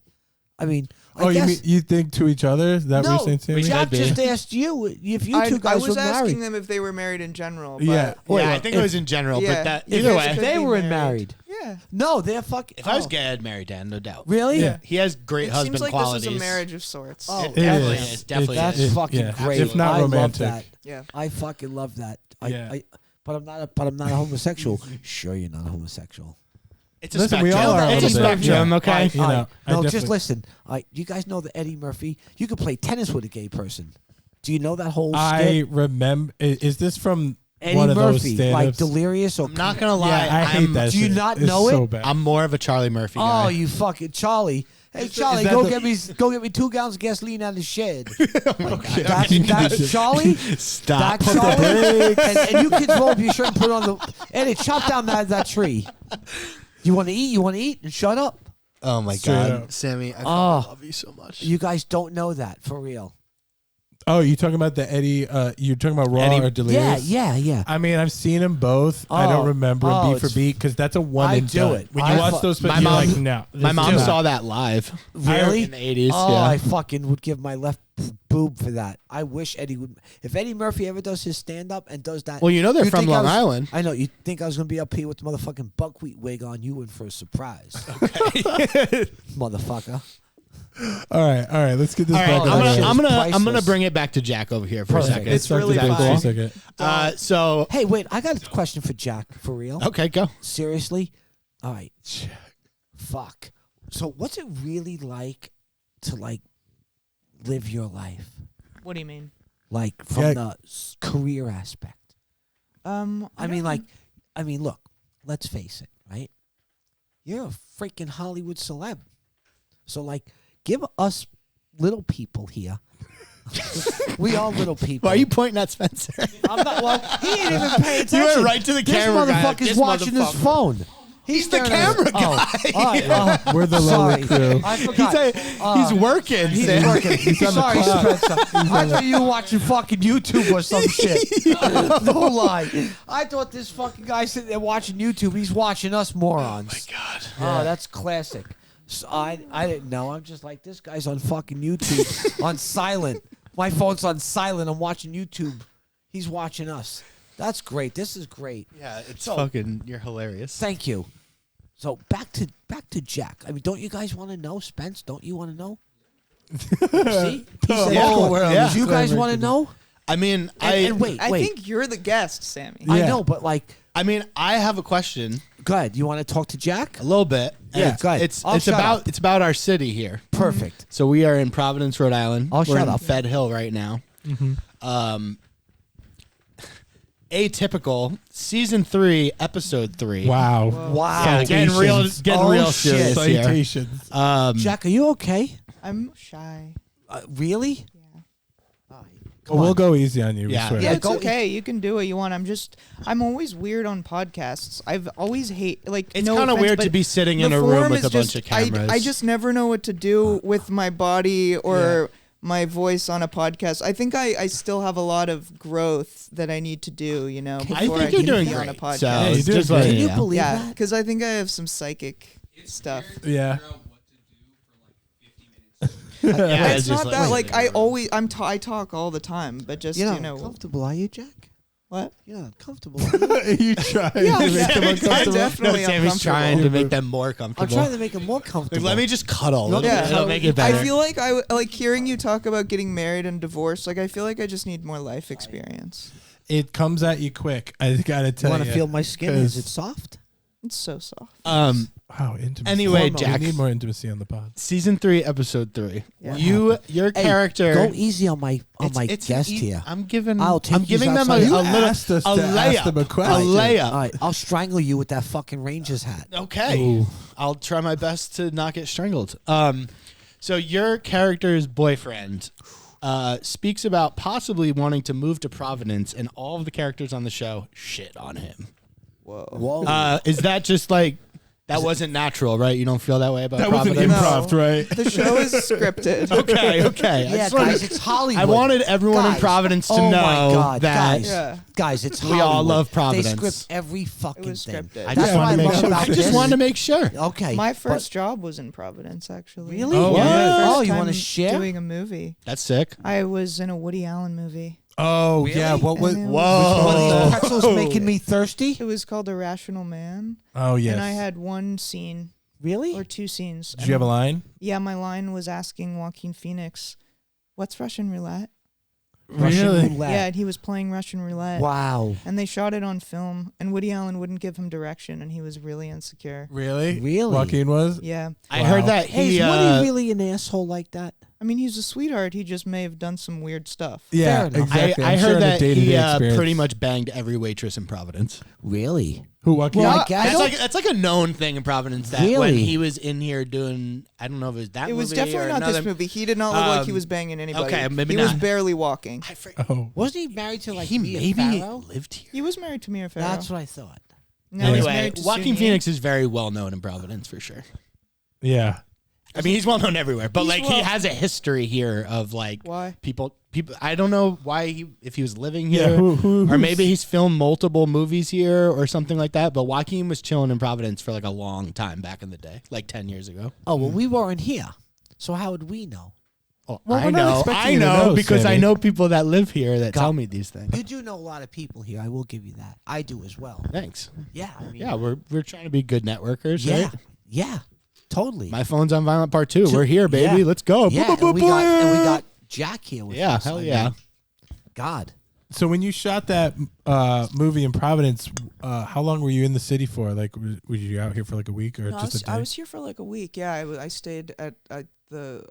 I mean, Oh, I you guess, mean you think to each other? Is that what you're saying, Sammy? Jack should be. just asked you if you two I guys was were asking married. them if they were married in general. But Yeah. Yeah, I think it was in general, Yeah. but that If either it's way. a- They be were married. married. Yeah. No, they're fucking. If I was gay, I'd marry Dan, no doubt. Really? Yeah. He has great It husband seems like qualities. this is a marriage of sorts. Oh, It It definitely is. is. Definitely That's is. fucking yeah. great. If not I romantic. love that. Yeah. I fucking love that. Yeah. But I'm not a homosexual. Sure, you're not a homosexual. It's a Listen, we spectrum. all are a It's a little bit. spectrum, Yeah. okay? You know, I no, just definitely- listen. You guys know that Eddie Murphy. You could play tennis with a gay person. Do you know that whole I skit? remember. Is this from Eddie one of those Murphy, stand-ups? like Delirious or I'm not gonna lie. Yeah, I hate that. Do you shit. not It's know so it? bad. I'm more of a Charlie Murphy guy. Oh, you fucking Charlie! Hey, Charlie, that go the- get me 2 gallons of gasoline out of the shed. Okay. That's Charlie. Stop. That's Charlie. And you kids roll up your shirt and put on the. Eddie, chop down that tree. You want to eat? You want to eat? And shut up. Oh my Straight God, up. Sammy, I Oh. love you so much. You guys don't know that for real. Oh, you talking about the Eddie? You talking about Raw Eddie- or Delirious? Yeah. I mean, I've seen them both. I don't Oh. remember Oh, beat for it's- beat because that's a one I and do done. it. When you I watch fu- those, My you're mom- like, no. My this mom is saw not. that live. Really? In the 80s. Oh, yeah. I fucking would give my left boob for that. I wish Eddie would. If Eddie Murphy ever does his stand up and does that. Well, you know they're you from think I Long was- Island. I know. You think I was going to be up here with the motherfucking buckwheat wig on you and for a surprise. Motherfucker. All right. Let's get this All right, back that on shit track. is I'm gonna priceless. bring it back to Jack over here for a Perfect. second. It's really Suck it fun. for a second. So Hey, wait. I got a question for Jack. For real? okay, go. Seriously? All right. Fuck. So what's it really like to like live your life? What do you mean? Like from Yeah. the career aspect? I mean, look, let's face it, right? You're a freaking Hollywood celeb. So, like, give us little people here. We all little people. Why are you pointing at Spencer? I'm not, well, he ain't even paying attention. You went right to the this camera guy. motherfucker's This watching his motherfucker. phone. He's the staring at his- camera guy. Oh, all right, We're the sorry. lowly crew. I forgot. He's working. He's Sam. working. Sorry, Spencer. I thought you were watching fucking YouTube or some shit. No lie. I thought this fucking guy sitting there watching YouTube. He's watching us morons. Oh my God. Oh, that's classic. So I didn't know. I'm just like, this guy's on fucking YouTube on silent. My phone's on silent. I'm watching YouTube. He's watching us. That's great. This is great. Yeah, it's So- fucking. You're hilarious. Thank you. So back to Jack. I mean, don't you guys want to know, Spence? Don't you want to know? See, he said, Yeah. "Oh, Yeah. do you guys want to know?" I mean, And wait, I think you're the guest, Sammy. I Yeah. know, but like, I mean, I have a question. go ahead. You want to talk to Jack? A little bit. And Yeah, it's, go ahead. It's I'll shut about up. it's about our city here. Perfect. So we are in Providence, Rhode Island. I'll We're shut in up. Fed Hill right now. Atypical season 3, episode 3. Wow. Wow. Getting real Oh, shit. serious here. Citations. Jack, are you okay? I'm shy. Really? Yeah. All right. Well, we'll go easy on you. Yeah. We swear. Yeah, Yeah, it's go- okay. You can do what you want. I'm always weird on podcasts. I've always like. It's no kind of offense, weird but to be sitting the in a room form with is a bunch just- of cameras. I just never know what to do with my body or my voice on a podcast. I think I still have a lot of growth that I need to do. You know, I before think you're can doing be on great. a podcast. So Yeah, it's you're doing just great. letting Can you know. believe Yeah, that? because I think I have some psychic stuff. Yeah. Yeah, It's just not that like I talk all the time, but just You're you not know. comfortable, are you, Jack? What? You're not comfortable. You try to Yeah, make them I'm uncomfortable. definitely Sammy's uncomfortable. trying to make them more I'm comfortable. trying to make it more comfortable. Like, let me just cuddle. No, It'll, it'll make it better. I feel like like hearing you talk about getting married and divorced. Like I feel like I just need more life experience. It comes at you quick. I gotta tell You you. want to feel my skin? Is it soft? It's so soft. Wow, intimacy. Anyway, We Jack. need more intimacy on the pod. Season 3, episode 3. Yeah. Your Hey, character. Go easy on my it's guest an here. I'm giving. I'll take I'm yous giving them a, outside. a You little asked us a to ask them a layup. question. A layup. All right, I'll strangle you with that fucking Rangers hat. Okay. Ooh. I'll try my best to not get strangled. So your character's boyfriend speaks about possibly wanting to move to Providence, and all of the characters on the show shit on him. Whoa. Is that just like that wasn't natural, right? You don't feel that way about That wasn't Providence? improv, right? The show is scripted. Okay. I yeah, just wanted- guys, it's Hollywood. I wanted everyone in Guys, Providence to oh know my God, that guys, Yeah. guys, it's We Hollywood. all love They Providence. script every fucking It was thing. scripted. I That's just what I wanted to make love sure. about I just this. wanted to make sure. Okay. My but- first job was in Providence, actually. Really? Oh, Yeah, yeah. first Oh, you time wanna share? Doing a movie. That's sick. I was in a Woody Allen movie. Oh, yeah. What was? And it Whoa. Were these pretzels making me thirsty? It was called Irrational Man. Oh, yes. And I had one scene Really? or two scenes. Did you have a line? Yeah, my line was asking Joaquin Phoenix, "What's Russian roulette?" Russian Really? roulette. Yeah, and he was playing Russian roulette. Wow. And they shot it on film, and Woody Allen wouldn't give him direction, and he was really insecure. Really? Really? Joaquin was? Yeah. I Wow. heard that Hey, he. is Woody really an asshole like that? I mean, he's a sweetheart. He just may have done some weird stuff. Yeah, Fair enough. exactly. I I'm sure heard in the that day-to-day he experience. pretty much banged every waitress in Providence. Really? Who, Joaquin? Well, I guess. That's like a known thing in Providence that when Really? he was in here doing, I don't know if it was that It was movie definitely or not another, this movie. He did not look like he Um, was banging anybody. okay, maybe he was not. barely walking. I forget. Oh. Wasn't he married to like He Mia maybe Farrow? lived here. He was married to Mia Farrow. That's what I thought. No, he's Anyway, married to Joaquin Sunyi. Phoenix is very well known in Providence for sure. Yeah. I mean, he's well known everywhere, but He's like he well- has a history here of like Why? people. I don't know why if he was living Yeah. here, Who, or maybe he's filmed multiple movies here or something like that. But Joaquin was chilling in Providence for like a long time back in the day, like 10 years ago. Oh, well, we weren't here. So how would we know? Oh, Well, I we're not know, expecting I you to know know, because I Sammy. know people that live here that God. tell me these things. You do know a lot of people here. I will give you that. I do as well. Thanks. Yeah. I mean, Yeah, we're trying to be good networkers, yeah. right? Yeah. Totally. My phone's on Violent Part 2. We're here, baby. Yeah. Let's go. yeah. Boop, boop, And we boop, got Jack here with Yeah, us. hell I yeah. mean, God. So when you shot that movie in Providence, how long were you in the city for? Like, were you out here for like a week or No, just a day? I was here for like a week. Yeah, I stayed at the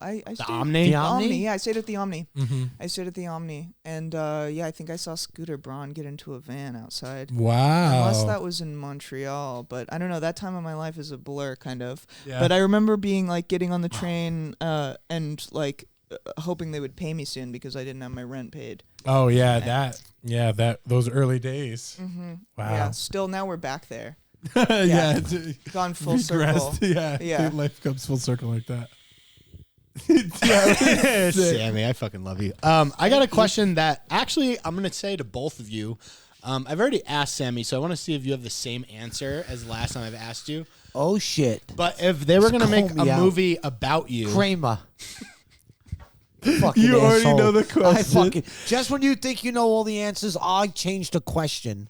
I stayed Omni? The The Omni? Omni. Yeah, I stayed at the Omni. Mhm. I stayed at the Omni, and yeah, I think I saw Scooter Braun get into a van outside. Wow. Unless that was in Montreal, but I don't know. That time of my life is a blur, kind of. Yeah. But I remember being like getting on the train and like hoping they would pay me soon because I didn't have my rent paid. Oh yeah, those early days. Mm-hmm. Wow. Yeah. Still, now we're back there. yeah. It's, Gone full circle. regressed. Yeah. Yeah. Life comes full circle like that. Sammy, I fucking love you. I got a question that actually I'm gonna say to both of you. I've already asked Sammy, so I want to see if you have the same answer as the last time I've asked you. Oh, shit. But if they were gonna make call me a out. movie about you, Kramer. Fucking You already asshole. know the question. Just when you think you know all the answers, I change the question.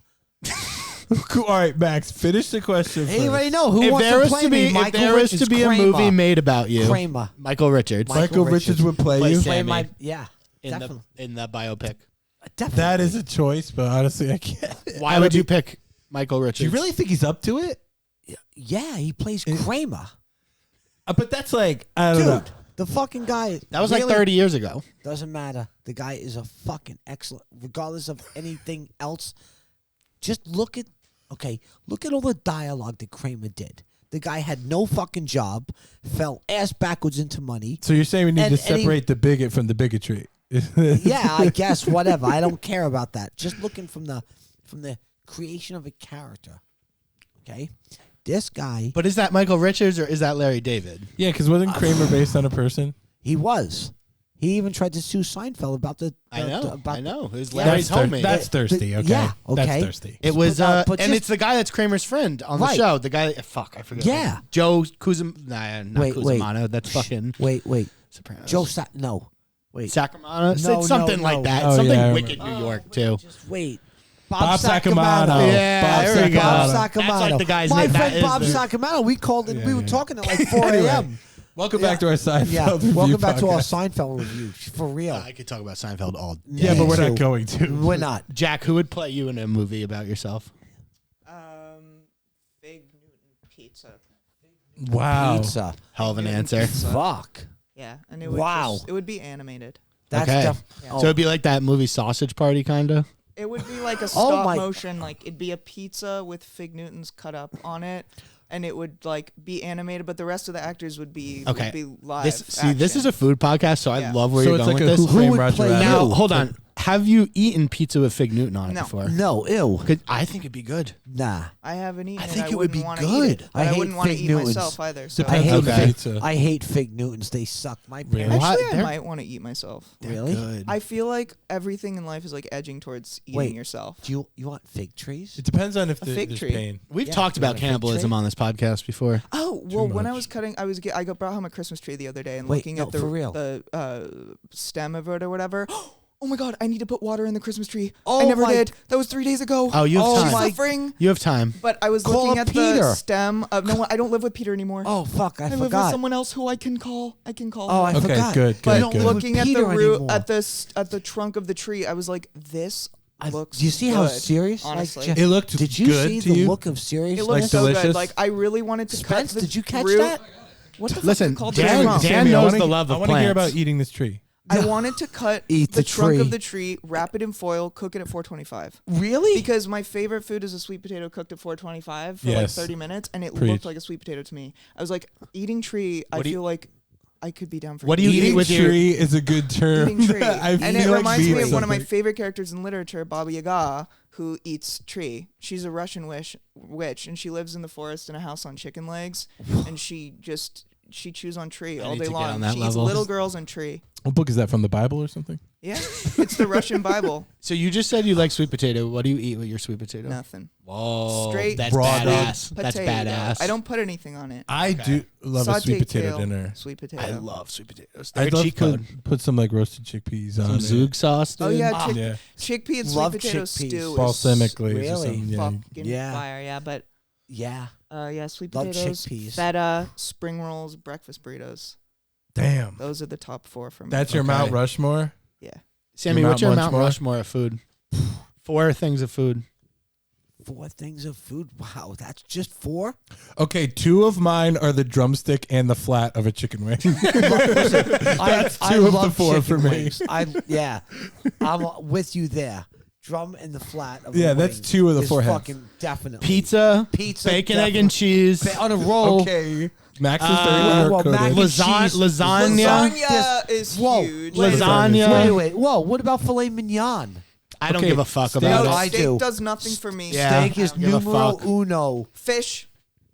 Cool. All right, Max, finish the question. Hey, you first. already know who if wants there to was play to be me. if Michael there was Richards, to be a Kramer. movie made about you, Kramer. Michael Richards Michael Richards would play Play you. Sam. Play Sammy. my, yeah, in definitely. the biopic. Definitely. That is a choice, but honestly, I can't. Why would you pick Michael Richards? Do you really think he's up to it? Yeah, he plays Kramer. But that's like I don't know. Dude, the fucking guy. That was like really 30 years ago. Doesn't matter. The guy is a fucking excellent, regardless of anything else. Just look at all the dialogue that Kramer did. The guy had no fucking job, fell ass backwards into money. So you're saying we need And- to and he- separate the bigot from the bigotry? Yeah, I guess whatever. I don't care about that. Just looking from the creation of a character. Okay, this guy, But is that Michael Richards or is that Larry David? Yeah, because wasn't Kramer based on a person? he was. He even tried to sue Seinfeld about the. I know. about I know. It was Yeah. Larry's That's homemade. That's thirsty. Okay. yeah, okay. That's thirsty. It was, but and just- it's the guy that's Kramer's friend on the Right. show. The guy, fuck, I forget. Yeah. Joe Kuzum, nah, not Wait, Cusimano. That's fucking Wait. Sopranos. Joe Sat. No. Wait. Sacramento? It's No, something no, like no. that. Oh, It's something yeah, I wicked remember. New York, too. Just wait. Bob Sacamano. Yeah, Bob there we go. Bob Sacamano. Sacamano. That's like the guy's My name. That friend is Bob the- Sacamano. We called it. Yeah, we were yeah. talking at like 4 Anyway, a.m. Welcome back to our Seinfeld Yeah. review Welcome back to our podcast. Seinfeld review. For real. I could talk about Seinfeld all day. Yeah, but we're too. not going to. We're not. Jack, who would play you in a movie about yourself? Fig Newton pizza. Wow. Pizza. Hell of an Newton answer. pizza. Fuck. Yeah, and it would Wow. it would be animated. That's Okay. oh. So it'd be like that movie Sausage Party, kind of? It would be like a Oh stop my- motion, like it'd be a pizza with Fig Newtons cut up on it, and it would like be animated, but the rest of the actors would be Okay. would be live. This is a food podcast, so I Yeah. love where So you're it's going like with a this. Who Framed would Roger play Rabbit. Now, you? hold on. Have you eaten pizza with Fig Newton on it No. before? No, ew. I think it'd be good. Nah. I haven't eaten. I think it it would be wouldn't wanna good. Eat it, but I I hate wouldn't want to Fig eat Newtons. myself either. So. Depends hate on the Okay. pizza. I hate Fig Newtons. They suck. My Really? parents. What? Actually, I They're- might want to eat myself. Really? Good. I feel like everything in life is like edging towards eating Wait. yourself. Do you want fig trees? It depends on if A fig there's tree. pain. We've Yeah, talked you want about a fig cannibalism tree? on this podcast before. Oh well, when I much. was cutting, I brought home a Christmas tree the other day and Wait, looking no, at the for real. the stem of it or whatever. Oh my god, I need to put water in the Christmas tree. Oh I never my- did. That was 3 days ago. Oh, you have Oh time. my- Suffering. You have time. But I was Call looking up at the Peter. stem of no. I don't live with Peter anymore. Oh fuck! I I live with forgot. someone else who I can call. I can call. Oh, I him. Okay, forgot. good, But good, don't good. look- looking at the Peter root anymore. at the trunk of the tree, I was like, this looks. Do you see how good, serious? Honestly, Like, It looked did you good see to the you? look of seriousness? it looked like so delicious? good. Like I really wanted to Spence, cut. The did you catch root. that? What the fuck Listen, is it called? Dan- Wrong. Dan Sammy, knows I wanna- the love of I want to hear plants. about eating this tree. I wanted to cut Eat the the trunk tree. of the tree, wrap it in foil, cook it at 425. Really? Because my favorite food is a sweet potato cooked at 425 for like Yes. 30 minutes, and it Preach. looked like a sweet potato to me. I was like, eating tree, I What do you- feel like I could be down for What do you eating eat Eating with your- tree is a good term. eating tree. I And it feel like reminds me means of one of my something. favorite characters in literature, Baba Yaga, who eats tree. She's a Russian witch, and she lives in the forest in a house on chicken legs, and she chews on tree I all need day to get long. on that She eats level. little girls and tree. What book is that from? The Bible or something? Yeah, it's the Russian Bible. So you just said you like sweet potato. What do you eat with your sweet potato? Nothing. Whoa, Straight that's raw badass. That's Potato. badass. I don't put anything on it. I do love a sweet Sauteed potato kale, dinner. Sweet potato. I love sweet potatoes. They're I'd a love cheat to code. put some like roasted chickpeas on Some it. Zug sauce. Oh dude. yeah, Yeah. chickpea and sweet Love potato chickpeas. stew is Balsamic glaze or Really? something. Yeah. fucking Yeah. fire. Yeah, but Yeah. yeah, sweet Love potatoes, chickpeas. feta, spring rolls, breakfast burritos. Damn. Those are the top 4 for me. That's your Okay. Mount Rushmore? yeah. Sammy, Your what's your Mount Mount Rushmore? Rushmore of food? 4 things of food. 4 things of food. Wow, that's just 4. Okay, 2 of mine are the drumstick and the flat of a chicken wing. That's 2 of the 4 for me. I'm with you there. Drum and the flat. Of Yeah, a that's wing 2 of the is 4 heads. Fucking definitely Pizza, Pizza, bacon, egg, and cheese, on a roll. Okay. Max is Uh, very well, mac and lasagna, cheese. lasagna. Lasagna is Whoa. huge. Lasagna. Wait. Whoa. What about filet mignon? I don't Okay, give a fuck steak- about No, it. I steak do. does nothing for me. Yeah. Steak is I don't give a numero fuck. uno. Fish,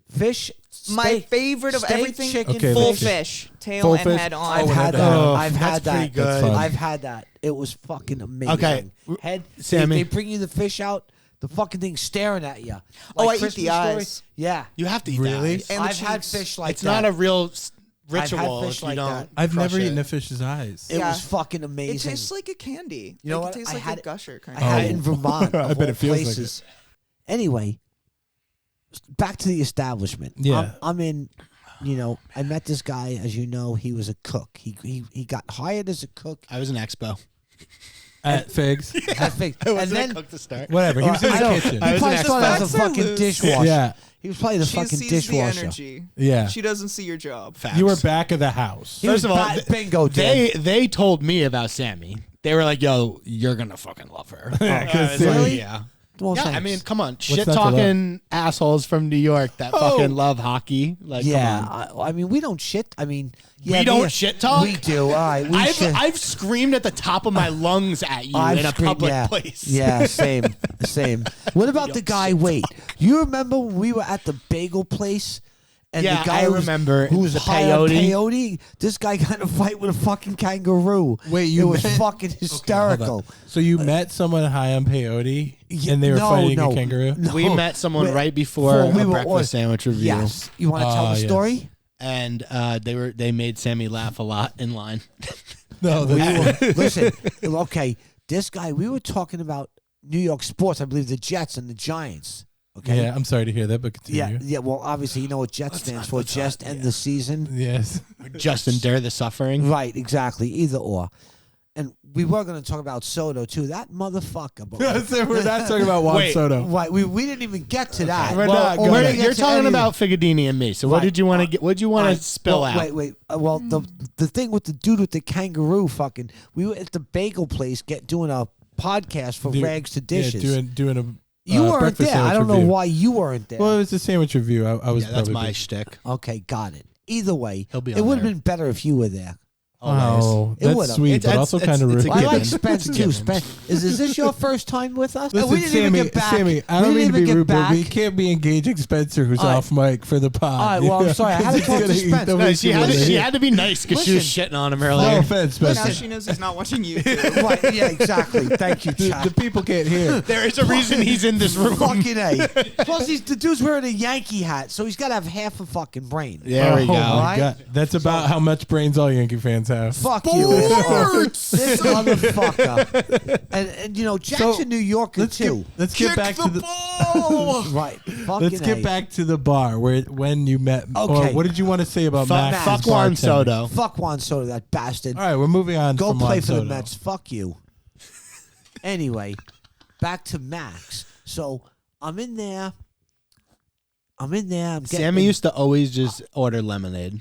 Fish. my steak- favorite of steak, everything. Chicken, Okay, Full that's fish, tail Full and fish? head on. I've Oh, had head that. on. I've That's had pretty that. good. fun. I've had that. It was fucking amazing. Okay. Head. Sammy. They bring you the fish out. The fucking thing staring at you. Oh, I eat Christmas the Story. eyes. Yeah. You have to eat Really? that. And the I've had cheeks. fish like It's that. not a real I've had ritual fish if you like don't. that. I've crush never it. eaten a fish's eyes. It Yeah. was fucking It amazing. tastes like a candy. You know like, what? It tastes I like had a it- gusher kind I of. had it in Vermont. I Of bet all it feels like places. Anyway, back to the establishment. Yeah. I'm in. You know, I met this guy. As you know, he was a cook. He got hired as a cook. I was an expo. At Figs. I think, I and wasn't then a cook to start. Whatever. He was in I the know. kitchen. I He was probably an started as a expert. fucking Facts are dishwasher. Yeah. He was probably the She fucking sees dishwasher. the energy. Yeah. She doesn't see your job. Facts. You were back of the house. He was First of all, bingo. Dan. they told me about Sammy. They were like, "Yo, you're gonna fucking love her." I was like, Really? yeah. Well, Yeah, I thanks. mean, come on, not shit to talking assholes from New York that fucking love hockey. Like, yeah. come on. I mean, we don't shit. I mean, yeah, We don't me- shit talk? We do. All right. We shit. I've screamed at the top of my lungs at you I've in a screamed, public yeah. place. Yeah, same. What about the guy? Wait, you remember when we were at the bagel place? And Yeah, the guy I who was- remember. who was The high on peyote. peyote. This guy got in a fight with a fucking kangaroo. Wait, you It was met- fucking Hold hysterical. on. So you met someone high on peyote Yeah, and they were no, fighting no. a kangaroo? No. We met someone Wait, right before we a were breakfast on- sandwich review. Yes. You want to tell the yes. story? And they made Sammy laugh a lot in line. No, Listen, okay, this guy, we were talking about New York sports, I believe the Jets and the Giants. Okay. Yeah, I'm sorry to hear that, but continue. Yeah, well, obviously, you know what Jets stands for. Just end the season. Yes. Just endure the suffering. Right, exactly. Either or. And we were going to talk about Soto, too. That motherfucker. But We're not talking about Juan Wait. Soto. right, we didn't even get to that. We're not Or we gonna. didn't get You're to talking any of about Figadini and me. So what Right. did you want to get? What did you want All to spill out? Wait. Well, the thing with the dude with the kangaroo fucking, we were at the bagel place doing a podcast for Rags to Dishes. Yeah, doing a you weren't breakfast there. I sandwich don't know review. why you weren't there. Well, it was a sandwich review. I was Yeah, that's probably my busy. shtick. Okay, got it. Either way, He'll be it on would have there. been better if you were there. Oh, It that's would've. sweet, It's- but also it's- kind of it's rude. a I given. like Spence It's a too. given. Spence, is this your first time with us? Listen, we didn't Sammy, even get back. Sammy, I We don't mean didn't to be even get rude, but we back. can't be engaging Spencer, who's All right. off mic for the pod. All right, well, I'm sorry. I had to He's talk to gonna eat Spence. the No, week She he had, to, wasn't she here. had to be nice because she was shitting on him earlier. No offense, Now Spencer. she knows he's not watching you. Right, yeah, exactly. Thank you, The Chad. people can't hear. There is a reason he's in this room. Fucking A. Plus, the dude's wearing a Yankee hat, so he's got to have half a fucking brain. There we Oh go. my God. That's about how much brains all Yankee fans have. Fuck you. This motherfucker. And you know, Jackson, New Yorker, too. Let's get back to the Right. Fucking Let's get A. back to the bar when you met. Okay. Or what did you want to say about Fuck, Max? fuck Juan Soto. Fuck Juan Soto, that bastard. All right, we're moving on. Go from play Juan for Soto. the Mets. Fuck you. Anyway, back to Max. So I'm in there. I'm getting Sammy used to always just order lemonade.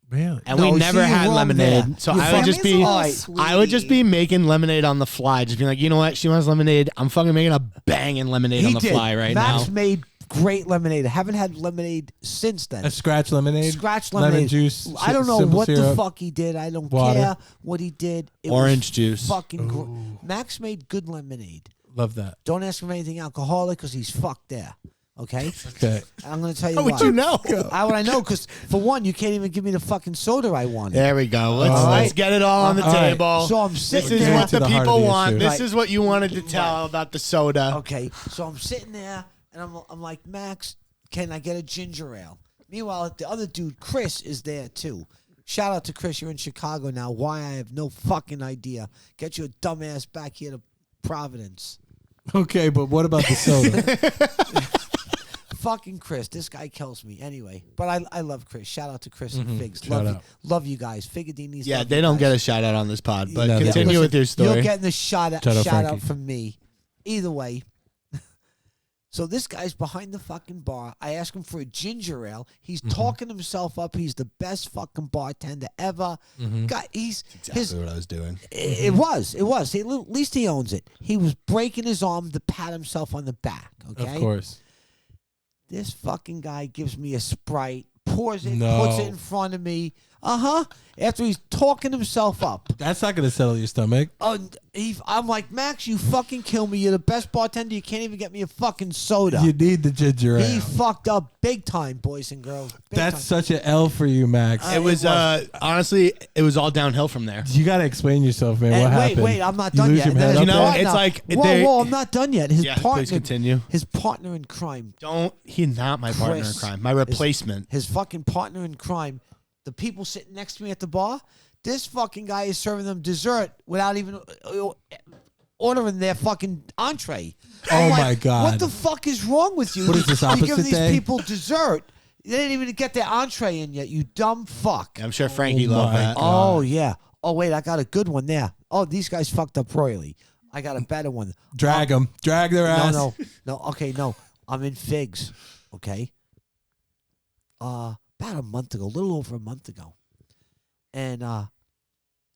Really? And No, we never see, you're had wrong lemonade. there. So You I would just Sammy's be a little Alright. I would just be sweetie. making lemonade on the fly. Just being like, you know what? She wants lemonade. I'm fucking making a banging lemonade on the fly right Max now. made great lemonade. I haven't had lemonade since then. A scratch lemonade? Scratch Lemon lemonade. juice, I don't know simple what the syrup, fuck he did. I don't water. care what he did. It Orange was juice. Fucking Max made good lemonade. Love that. Don't ask him anything alcoholic because he's fucked there. Okay? Okay. I'm going to tell you How why. would you know? How would I know? Because, for one, you can't even give me the fucking soda I wanted. There we go. Let's All right. let's get it all on the All right. table. So I'm This sitting is there. what To the the heart of people the want. issue. This Right. is what you wanted to tell about the soda. Okay, so I'm sitting there, and I'm like, Max, can I get a ginger ale? Meanwhile, the other dude, Chris, is there too. Shout out to Chris. You're in Chicago now. Why? I have no fucking idea. Get your dumb ass back here to Providence. Okay, but what about the soda? Fucking Chris. This guy kills me. Anyway, but I love Chris. Shout out to Chris and Figs. Shout out. Love you guys. Figadini's. Yeah, love they you don't guys. get a shout out on this pod, but No, they continue Listen, with your story. You're getting the shout out Frankie. out from me. Either way. So this guy's behind the fucking bar. I ask him for a ginger ale. He's talking himself up. He's the best fucking bartender ever. Guy, he's Exactly what I was doing. It was. At least he owns it. He was breaking his arm to pat himself on the back. Okay. Of course. This fucking guy gives me a Sprite, pours it, No. puts it in front of me. After he's talking himself up. That's not going to settle your stomach. I'm like, Max, you fucking kill me. You're the best bartender. You can't even get me a fucking soda. You need the ginger ale. He fucked up big time, boys and girls. Big That's time. such an L for you, Max. It was honestly, it was all downhill from there. You got to explain yourself, man. And what happened? wait, I'm not You done lose yet. your And then head his You know, up partner- it's like whoa, I'm not done yet. Yeah, please continue. His partner in crime, He's not my partner in Chris crime. My replacement. his fucking partner in crime, the people sitting next to me at the bar, this fucking guy is serving them dessert without even ordering their fucking entree. Oh, I'm my like, God. What the fuck is wrong with you? What is this, You give opposite these day? people dessert. They didn't even get their entree in yet, you dumb fuck. I'm sure Frankie Oh loved my that. God. Oh, yeah. Oh, wait, I got a good one there. Oh, these guys fucked up royally. I got a better one. Drag them. Drag their ass. No. Okay, no. I'm in Figs. Okay. About a month ago, a little over a month ago, and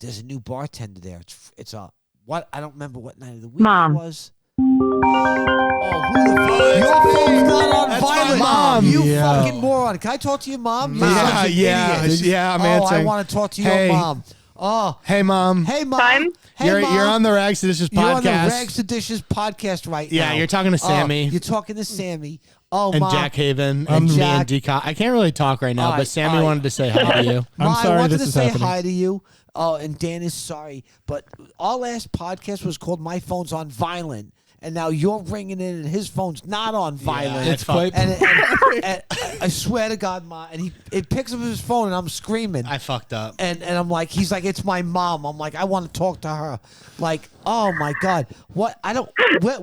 there's a new bartender there. It's a what? I don't remember what night of the week Mom. it was. Oh, who the fuck? Your phone's not on That's my violent. mom. You Yeah. fucking moron. Can I talk to your mom? Yeah, You're such an yeah, idiot. yeah, I'm I answering. want to talk to your Hey. mom. Oh, Hey, Mom. hey, mom. Fine. Hey, you're mom. on the Rags to Dishes You're on the podcast. Rags to Dishes podcast right now. Yeah, you're talking to Sammy. You're talking to Sammy. Oh, and Mom. Jack Haven I'm and me Jack. and Deca. I can't really talk right now, All but right, Sammy all right. wanted to say hi to you. I'm Ma, I sorry wanted this to is say happening. hi to you. Oh, and Dan is sorry, but our last podcast was called "My Phone's on Violent," and now you're ringing in, and his phone's not on violent. Yeah, It's quite. And I swear to God, Ma, and it picks up his phone, and I'm screaming. I fucked up. And I'm like, he's like, it's my mom. I'm like, I want to talk to her. Like, oh my God, what? I don't.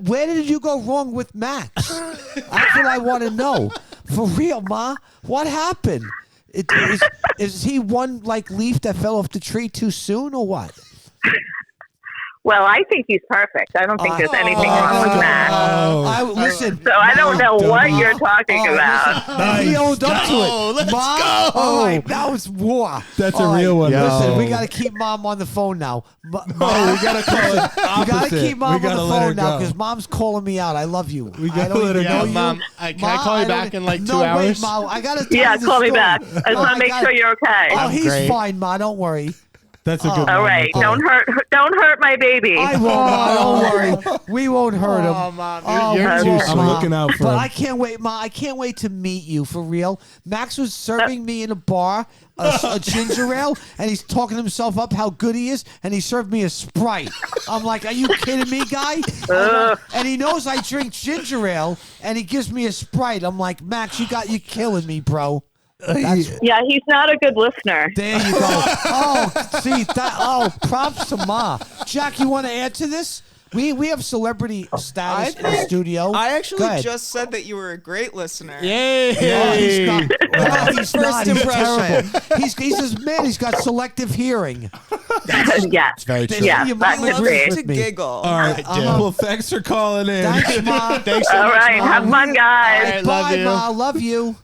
Where did you go wrong with Max? That's what I want to know. For real, Ma, what happened? Is he one like leaf that fell off the tree too soon, or what? Well, I think he's perfect. I don't think there's anything wrong with Max. Listen. So I don't know what you're talking about. Listen, he owned up to it. Let's Mom, go. all right, that was war. That's All a real one. Listen, we though. got to keep Mom on the phone now. Oh, we gotta call it We got to opposite. keep Mom We on gotta the let her phone now go. because Mom's calling me out. I love you. We I gotta don't let her even go. know you. Mom, can I call you back in like 2 no, hours? Wait, Ma, I got to tell Yeah, you the call me story. back. I just Ma, want to make sure you're okay. Oh, he's great. fine, Ma. Don't worry. That's a good. All right, don't hurt my baby. I won't, Ma. Don't worry. We won't hurt him. Oh, Mom, Oh, you're we too won't, sweet. I'm Ma. looking out for But him. I can't wait, Ma. I can't wait to meet you for real. Max was serving me in a bar a ginger ale, and he's talking himself up how good he is, and he served me a Sprite. I'm like, are you kidding me, guy? And he knows I drink ginger ale, and he gives me a Sprite. I'm like, Max, you're killing me, bro. That's, Yeah, he's not a good listener. there you go. Props to Ma. Jack, you want to add to this? We have celebrity status in the studio. I Go actually ahead. just said that you were a great listener. Yay! No, he's not. No, he's First not. He's impression. terrible. He's this man. He's got selective hearing. Yeah. Very true. Yeah, You that might could agree be. with To me. giggle. All right. I do. Well, thanks for calling in. Thanks, Ma. Thanks so All much, right, Mom. have fun, guys. All right, love Bye, you. Ma. Love you.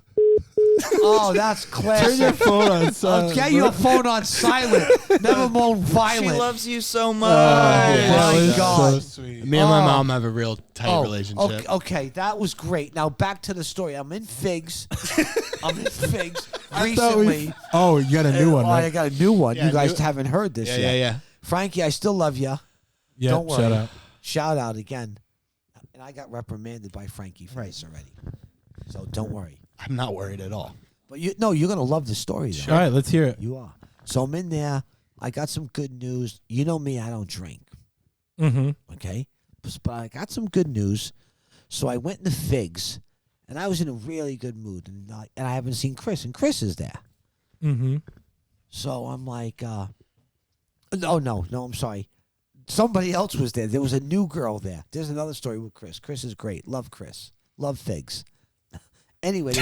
Oh, that's Turn your classic. phone on silent. Get your phone on silent. Never more She violent. loves you so much. my that was God. so sweet. Me and my Oh. mom have a real tight relationship. Okay, that was great. Now back to the story. I'm in Figs. I thought Recently. Oh, you got a new one, Oh, I right? got a new one. Yeah, you guys new- haven't heard this Yeah, yet. yeah. Frankie, I still love you. Yeah. Don't worry. Shut up. Shout out again. And I got reprimanded by Frankie for this already. So don't worry. I'm not worried at all. But you're going to love the story, though. All right, let's hear it. You are. So I'm in there. I got some good news. You know me, I don't drink. Mm-hmm. Okay? But I got some good news. So I went into Figs, and I was in a really good mood. And I haven't seen Chris, and Chris is there. Mm-hmm. So I'm like, no, I'm sorry. Somebody else was there. There was a new girl there. There's another story with Chris. Chris is great. Love Chris. Love Figs. Anyway,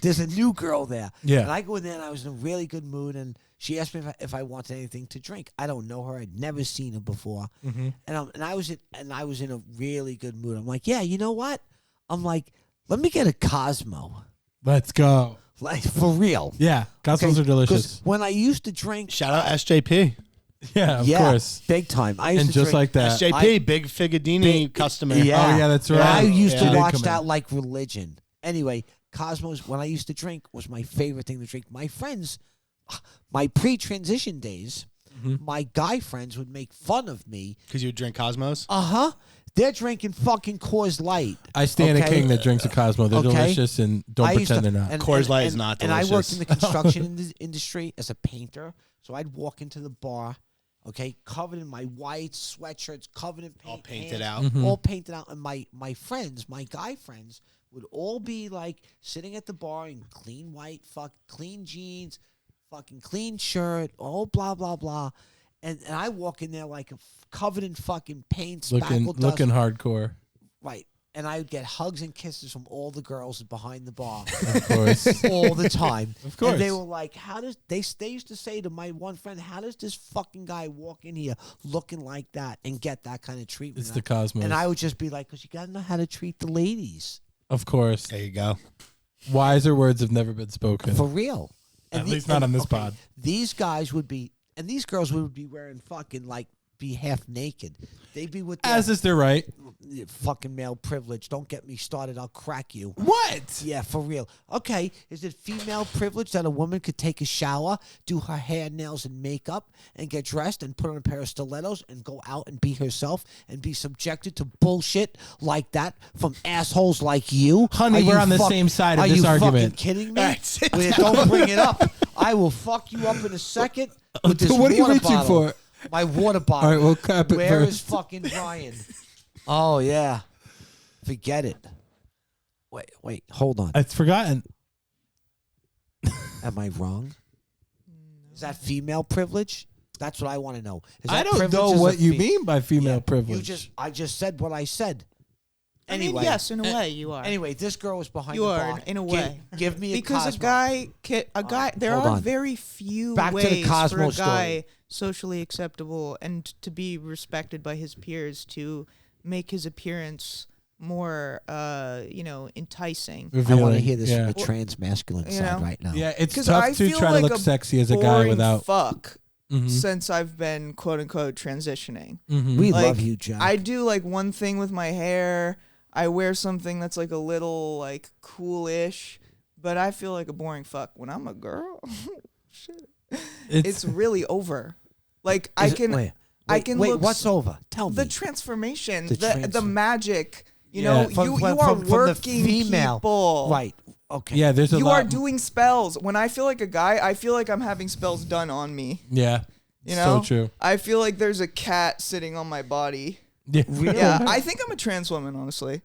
there's a new girl there. Yeah. And I go in there, and I was in a really good mood, and she asked me if I wanted anything to drink. I don't know her. I'd never seen her before. Mm-hmm. And I was in a really good mood. I'm like, yeah, you know what? I'm like, let me get a Cosmo. Let's go. Like, for real. Yeah, Cosmos are 'Cause delicious. when I used to drink, Shout out SJP. Yeah, of course. big time. I used And to just drink, like that. SJP, big Figadini Big- customer. Yeah. Oh, yeah, that's right. I used Yeah. to watch Come in. that like religion. Anyway, Cosmos, when I used to drink, was my favorite thing to drink. My friends, my pre-transition days, my guy friends would make fun of me. Because you would drink Cosmos? They're drinking fucking Coors Light. I stand a Okay. king that drinks a Cosmo. They're Okay. delicious, and don't I used pretend to- they're not. and- Coors and- Light is and- not And I worked delicious. in the construction industry as a painter, so I'd walk into the bar, okay, covered in my white sweatshirts, covered in paint, All painted hands, out. all painted out, and my friends, my guy friends, would all be like sitting at the bar in clean white, clean jeans, fucking clean shirt, all blah blah blah, and I walk in there like covered in fucking paint, spackle dust, Looking hardcore. right. And I would get hugs and kisses from all the girls behind the bar Of course. all the time. Of course. And they were like, how does they used to say to my one friend, how does this fucking guy walk in here looking like that and get that kind of treatment? It's the Cosmos. And I would just be like, because you got to know how to treat the ladies. Of course. There you go. Wiser words have never been spoken. For real. At least not on this pod. These guys would be, and these girls would be wearing fucking like, be half naked. They'd be with their As is their right. fucking male privilege. Don't get me started. I'll crack you. What? Yeah, for real. Okay, is it female privilege that a woman could take a shower, do her hair, nails, and makeup, and get dressed and put on a pair of stilettos and go out and be herself and be subjected to bullshit like that from assholes like you? Honey, Are we're you on the same side of are this you argument. fucking kidding me? All right, sit Well, don't bring it up. I will fuck you up in a second with this What are you water reaching bottle. for? My water bottle. All right, we'll clap it Where is first. fucking Brian? Oh, yeah. Forget it. Wait, hold on. It's forgotten. Am I wrong? Is that female privilege? That's what I want to know. Is that I don't privilege know is what a you mean by female Yeah, privilege. I just said what I said. I mean, Anyway, yes, in a way, you are. Anyway, this girl was behind You the are, bar. in a way. Give me because a Cosmo. there hold are on. very few Back to the ways for Cosmo a guy story. socially acceptable and to be respected by his peers to make his appearance more, enticing. I want to Revealing, hear this yeah. from the trans masculine You side know? right now. Yeah, it's 'Cause tough I to feel try to like look a sexy as a guy boring without. fuck Mhm. since I've been quote unquote transitioning. Mhm. We Like, love you, Jack. I do like one thing with my hair. I wear something that's like a little like coolish, but I feel like a boring fuck when I'm a girl. Shit. It's really over. Like I can Wait, look what's over? Tell the me. transformation, The the magic. You Yeah. know, you are from the working female. people. Right. Okay. Yeah, there's a You lot. are doing spells. When I feel like a guy, I feel like I'm having spells done on me. Yeah, You know? so true. I feel like there's a cat sitting on my body. Yeah, Yeah, I think I'm a trans woman, honestly.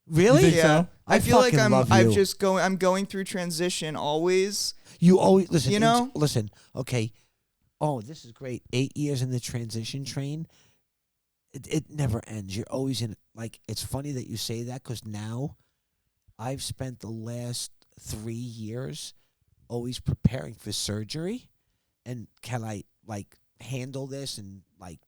Really? You think Yeah, so? I feel like fucking love I'm you. I'm going through transition always. You always listen. You know? Listen. Okay. Oh, this is great. 8 years in the transition train. It never ends. You're always in. Like, it's funny that you say that because now I've spent the last 3 years always preparing for surgery, and can I like handle this and like.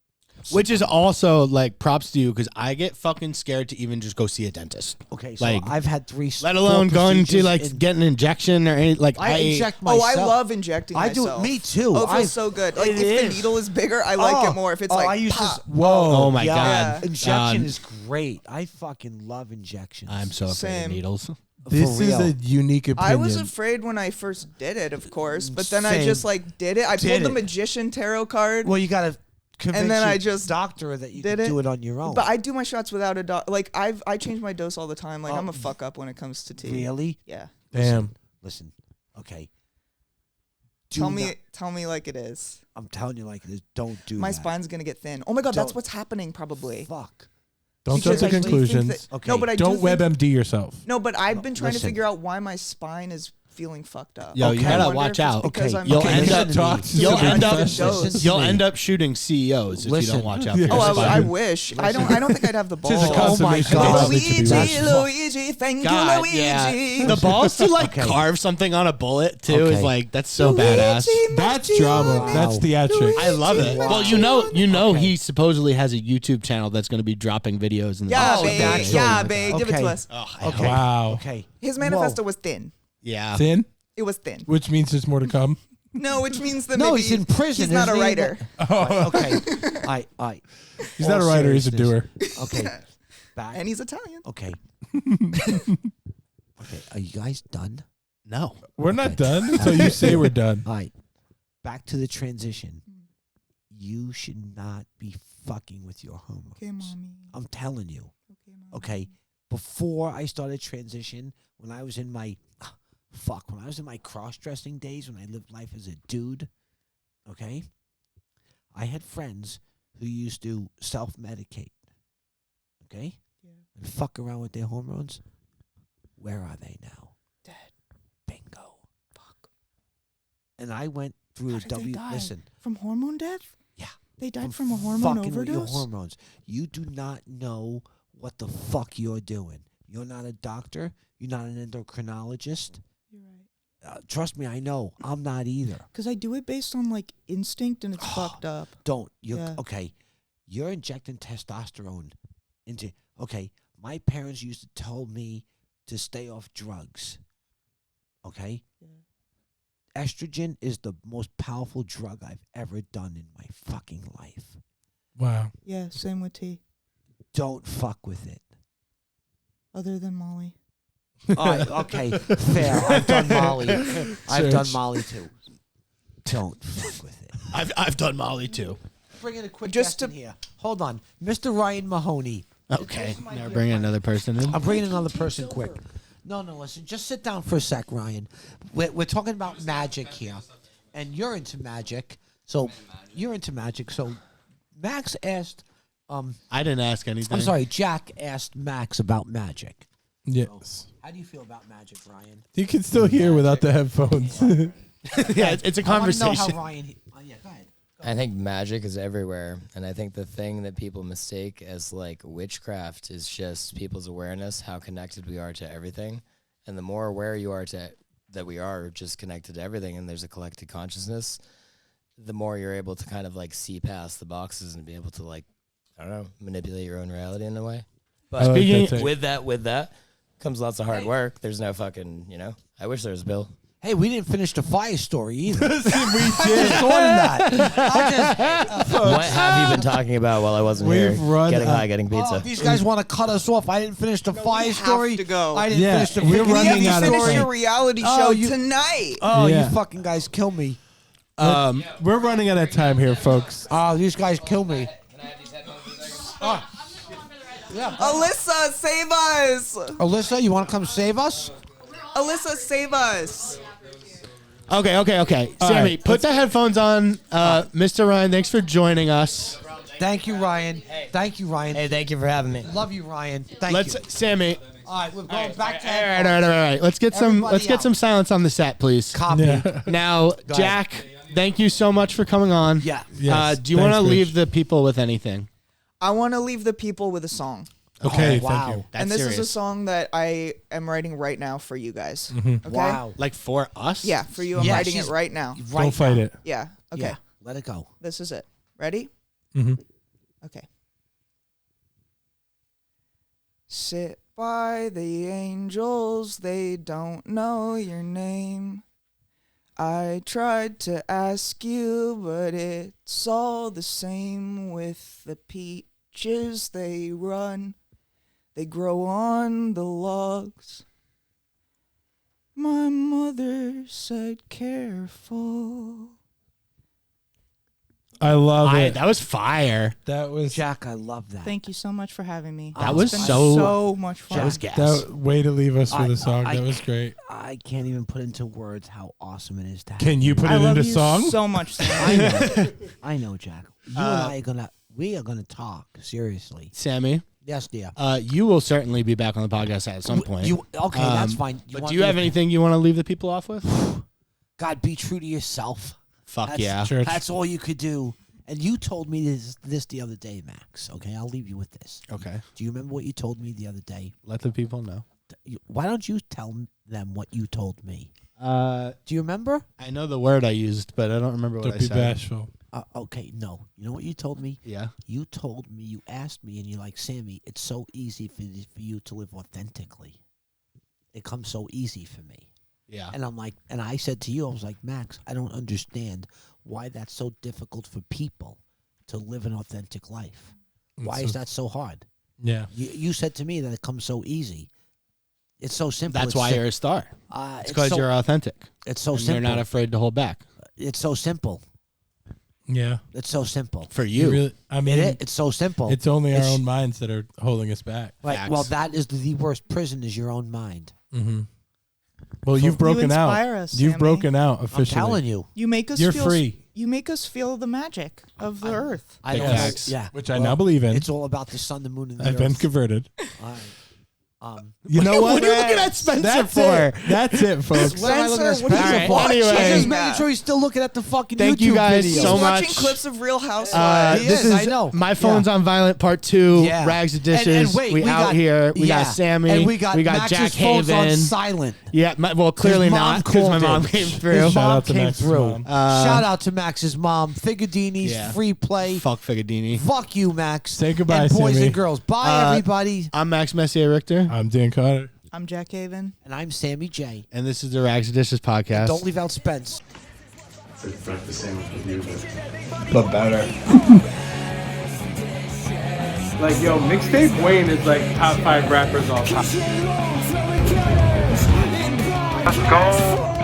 Which is also like props to you because I get fucking scared to even just go see a dentist. Okay, so like, I've had let alone going to like get an injection or any like I inject myself. Oh, I love injecting I myself. do. Me too. Oh, it feels so good. Like it if is. the needle is bigger, I like it more. If it's like I used pop. to. Whoa. Oh my yeah. God. Injection is great. I fucking love injections. I'm so afraid Same. of needles. This For is real. a unique opinion. I was afraid when I first did it, of course, but then I Same. just like did it. I Did pulled the it. magician tarot card. Well, you gotta convince then your I just doctor that you did can it. do it on your own. But I do my shots without a doc. Like I change my dose all the time. Like I'm a fuck up when it comes to tea. really? Yeah. Damn. Listen. Okay. Tell Do me like it is. I'm telling you like it is. Don't do My that. spine's gonna get thin. Oh my god, that's Don't- what's happening probably. Fuck. Don't jump Because to I do think conclusions. that- Okay. No, but I Don't do think, WebMD yourself. No, but I've been trying to listen. figure out why my spine is feeling fucked up. Yo, you Okay. gotta I wonder watch if it's out. because Okay. I'm You'll Okay, end listen up to talk me. to You'll your end up professional. Listen to you'll me. end up shooting CEOs if you Listen. don't watch out for Yeah. your Oh, I spine. wish. I don't think I'd have the balls. This is a Oh my conservation God. probably to be Luigi, watched. Luigi, thank God, you, Luigi. yeah. The balls to like Okay. carve something on a bullet too is Okay. like that's so badass. That's drama. Wow. That's theatrics. I love it. Wow. Well, you know, Okay. he supposedly has a YouTube channel that's going to be dropping videos in the Yeah, Oh, babe. naturally. Yeah, babe. Give it Okay. to us. Okay. Wow. Okay. His manifesto was thin. Yeah. Thin, It was thin. which means there's more to come. No, which means that No, maybe he's in prison. He's not a isn't he? writer. Okay. I. He's not a writer. He's a doer. Okay. Back. And he's Italian. Okay. Okay. Are you guys done? No. We're not done until you say we're done. All right. Back to the transition. You should not be fucking with your hormones. Okay, mommy. I'm telling you. Okay, mommy. Okay. Before I started transition, when I was in my when I was in my cross-dressing days, when I lived life as a dude, okay, I had friends who used to self-medicate, okay, Yeah. and fuck around with their hormones. Where are they now? Dead. Bingo. Fuck. And I went through How a did they die? Listen, From hormone death? Yeah. They died from a hormone fucking with your overdose? hormones. You do not know what the fuck you're doing. You're not a doctor. You're not an endocrinologist. You're right. Trust me, I know. I'm not either. Because I do it based on like instinct and it's fucked up. Don't. You're Yeah. okay. You're injecting testosterone into. Okay, my parents used to tell me to stay off drugs. Okay. Yeah. Estrogen is the most powerful drug I've ever done in my fucking life. Wow. Yeah, same with tea. Don't fuck with it. Other than Molly. All right, okay, fair. I've done Molly. I've done Search. Molly too. Don't fuck with it. I've done Molly too. Bring in a quick Just guest in here. Hold on, Mr. Ryan Mahoney. Okay. Now bring another person in. I'm bringing another person quick. No, listen. Just sit down for a sec, Ryan. We're talking about magic here, and you're into magic. So you're into magic. So Max asked I didn't ask anything. I'm sorry. Jack asked Max about magic. Yes. How do you feel about magic, Ryan? You can still hear without the headphones. Yeah, it's a I want to know conversation. how Ryan. Yeah, go ahead. I think magic is everywhere, and I think the thing that people mistake as like witchcraft is just people's awareness, how connected we are to everything, and the more aware you are to that we are just connected to everything, and there's a collective consciousness, the more you're able to kind of like see past the boxes and be able to like, I don't know, manipulate your own reality in a way. But I like that speaking take. with that comes lots of hard work. There's no fucking, I wish there was a bill. Hey, we didn't finish the fire story either. we did. What have you been talking about while I wasn't We've here? run Getting out- high, getting pizza. Oh, these guys want to cut us off. I didn't finish the fire story. to go. I didn't finish the we're freaking running Evie out of story. Finish time. your reality Oh, show you- tonight. Oh, Yeah. you fucking guys kill me. We're running out of time here, folks. Oh, these guys kill me. Alyssa, save us. Alyssa, you want to come save us? Alyssa, save us. Okay. Sammy, right, put the headphones on. Mr. Ryan, thanks for joining us. Thank you, Ryan. Thank you, Ryan. Hey, thank you for having me. Love you, Ryan. Thank you. Sammy. All right, we're going back to All right. Let's get Everybody out. some silence on the set, please. copy. Yeah. Now, Jack, thank you so much for coming on. Yeah. Yes, Do you want to thanks, leave Rich. the people with anything? I want to leave the people with a song. Okay, wow. thank you. That's and this serious. is a song that I am writing right now for you guys. Mm-hmm. Okay? Wow. Like for us? Yeah, for you. I'm Yeah, writing it she's- right now. Right Don't fight now. it. Yeah. Okay. Yeah, let it go. This is it. Ready? Mm-hmm. Okay. Sit by the angels, they don't know your name. I tried to ask you, but it's all the same with the peaches they run. They grow on the logs. My mother said careful. I love it. That was fire. That was Jack, I love that. Thank you so much for having me. That It's was been so much fun. That was gas. that way to leave us with a song. I- That was great. I can't even put into words how awesome it is to have Can you put I it love into you song? so much. Sam. I know. I know, Jack. You and we are gonna talk seriously. Sammy, Yes, dear. you will certainly be back on the podcast at some point. Okay, that's fine. But want do you me have to- anything you want to leave the people off with? God, be true to yourself. Fuck That's- yeah. Church. That's all you could do. And you told me this the other day, Max. Okay, I'll leave you with this. Okay. Do you remember what you told me the other day? Let the people know. Why don't you tell them what you told me? Do you remember? I know the word I used, but I don't remember what Don't I be said. bashful. Okay, no. You know what you told me? Yeah. You told me, you asked me, and you're like, Sammy, it's so easy for you to live authentically. It comes so easy for me. Yeah. And I'm like, and I said to you, I was like, Max, I don't understand why that's so difficult for people to live an authentic life. Why is that so hard? Yeah. You said to me that it comes so easy. It's so simple. That's why you're a star. It's because so, you're authentic. It's so and simple. you're not afraid to hold back. It's so simple. Yeah. It's so simple. For you. Really, I mean, It's so simple. it's only our It's- own minds that are holding us back. Right. Facts. Well, that is the worst prison is your own mind. Mm-hmm. Well, you've broken inspire out. us, You've Sammy. broken out I'm officially. telling you. You make us. You're feel free. You make us feel the magic of the earth. I Big don't. facts. Yeah. Which I now believe in. It's all about the sun, the moon, and the I've earth. been converted. All right. You know what? What are you looking at Spencer That's for? it. That's it, folks. What am I looking at Spencer, what are Spencer you for? Alright, anyway. I'm just watching? making sure he's still looking at the fucking Thank YouTube you guys video. so He's watching much. clips of Real Housewives. He This is, is I know. My Phone's Yeah. on Violent Part 2, Yeah. Rags to Dishes. And wait, we out got, here. We yeah. got Sammy. And we got Max's Jack phone's on Haven. silent. Yeah, well, clearly His mom not because my called mom him. came through. His Shout mom out to came Max's through. mom. Shout out to Max's mom. Figadini's Yeah. free play. Fuck Figadini. Fuck you, Max. Say goodbye, and boys Sammy. and girls. Bye, everybody. I'm Max Messier Richter, I'm Dan Carter. I'm Jack Haven. And I'm Sammy J. and this is the Rags to Dishes podcast. Don't leave out Spence. breakfast sandwich with you, But better. Like, yo, mixtape Wayne is like top 5 rappers all time. Let's go.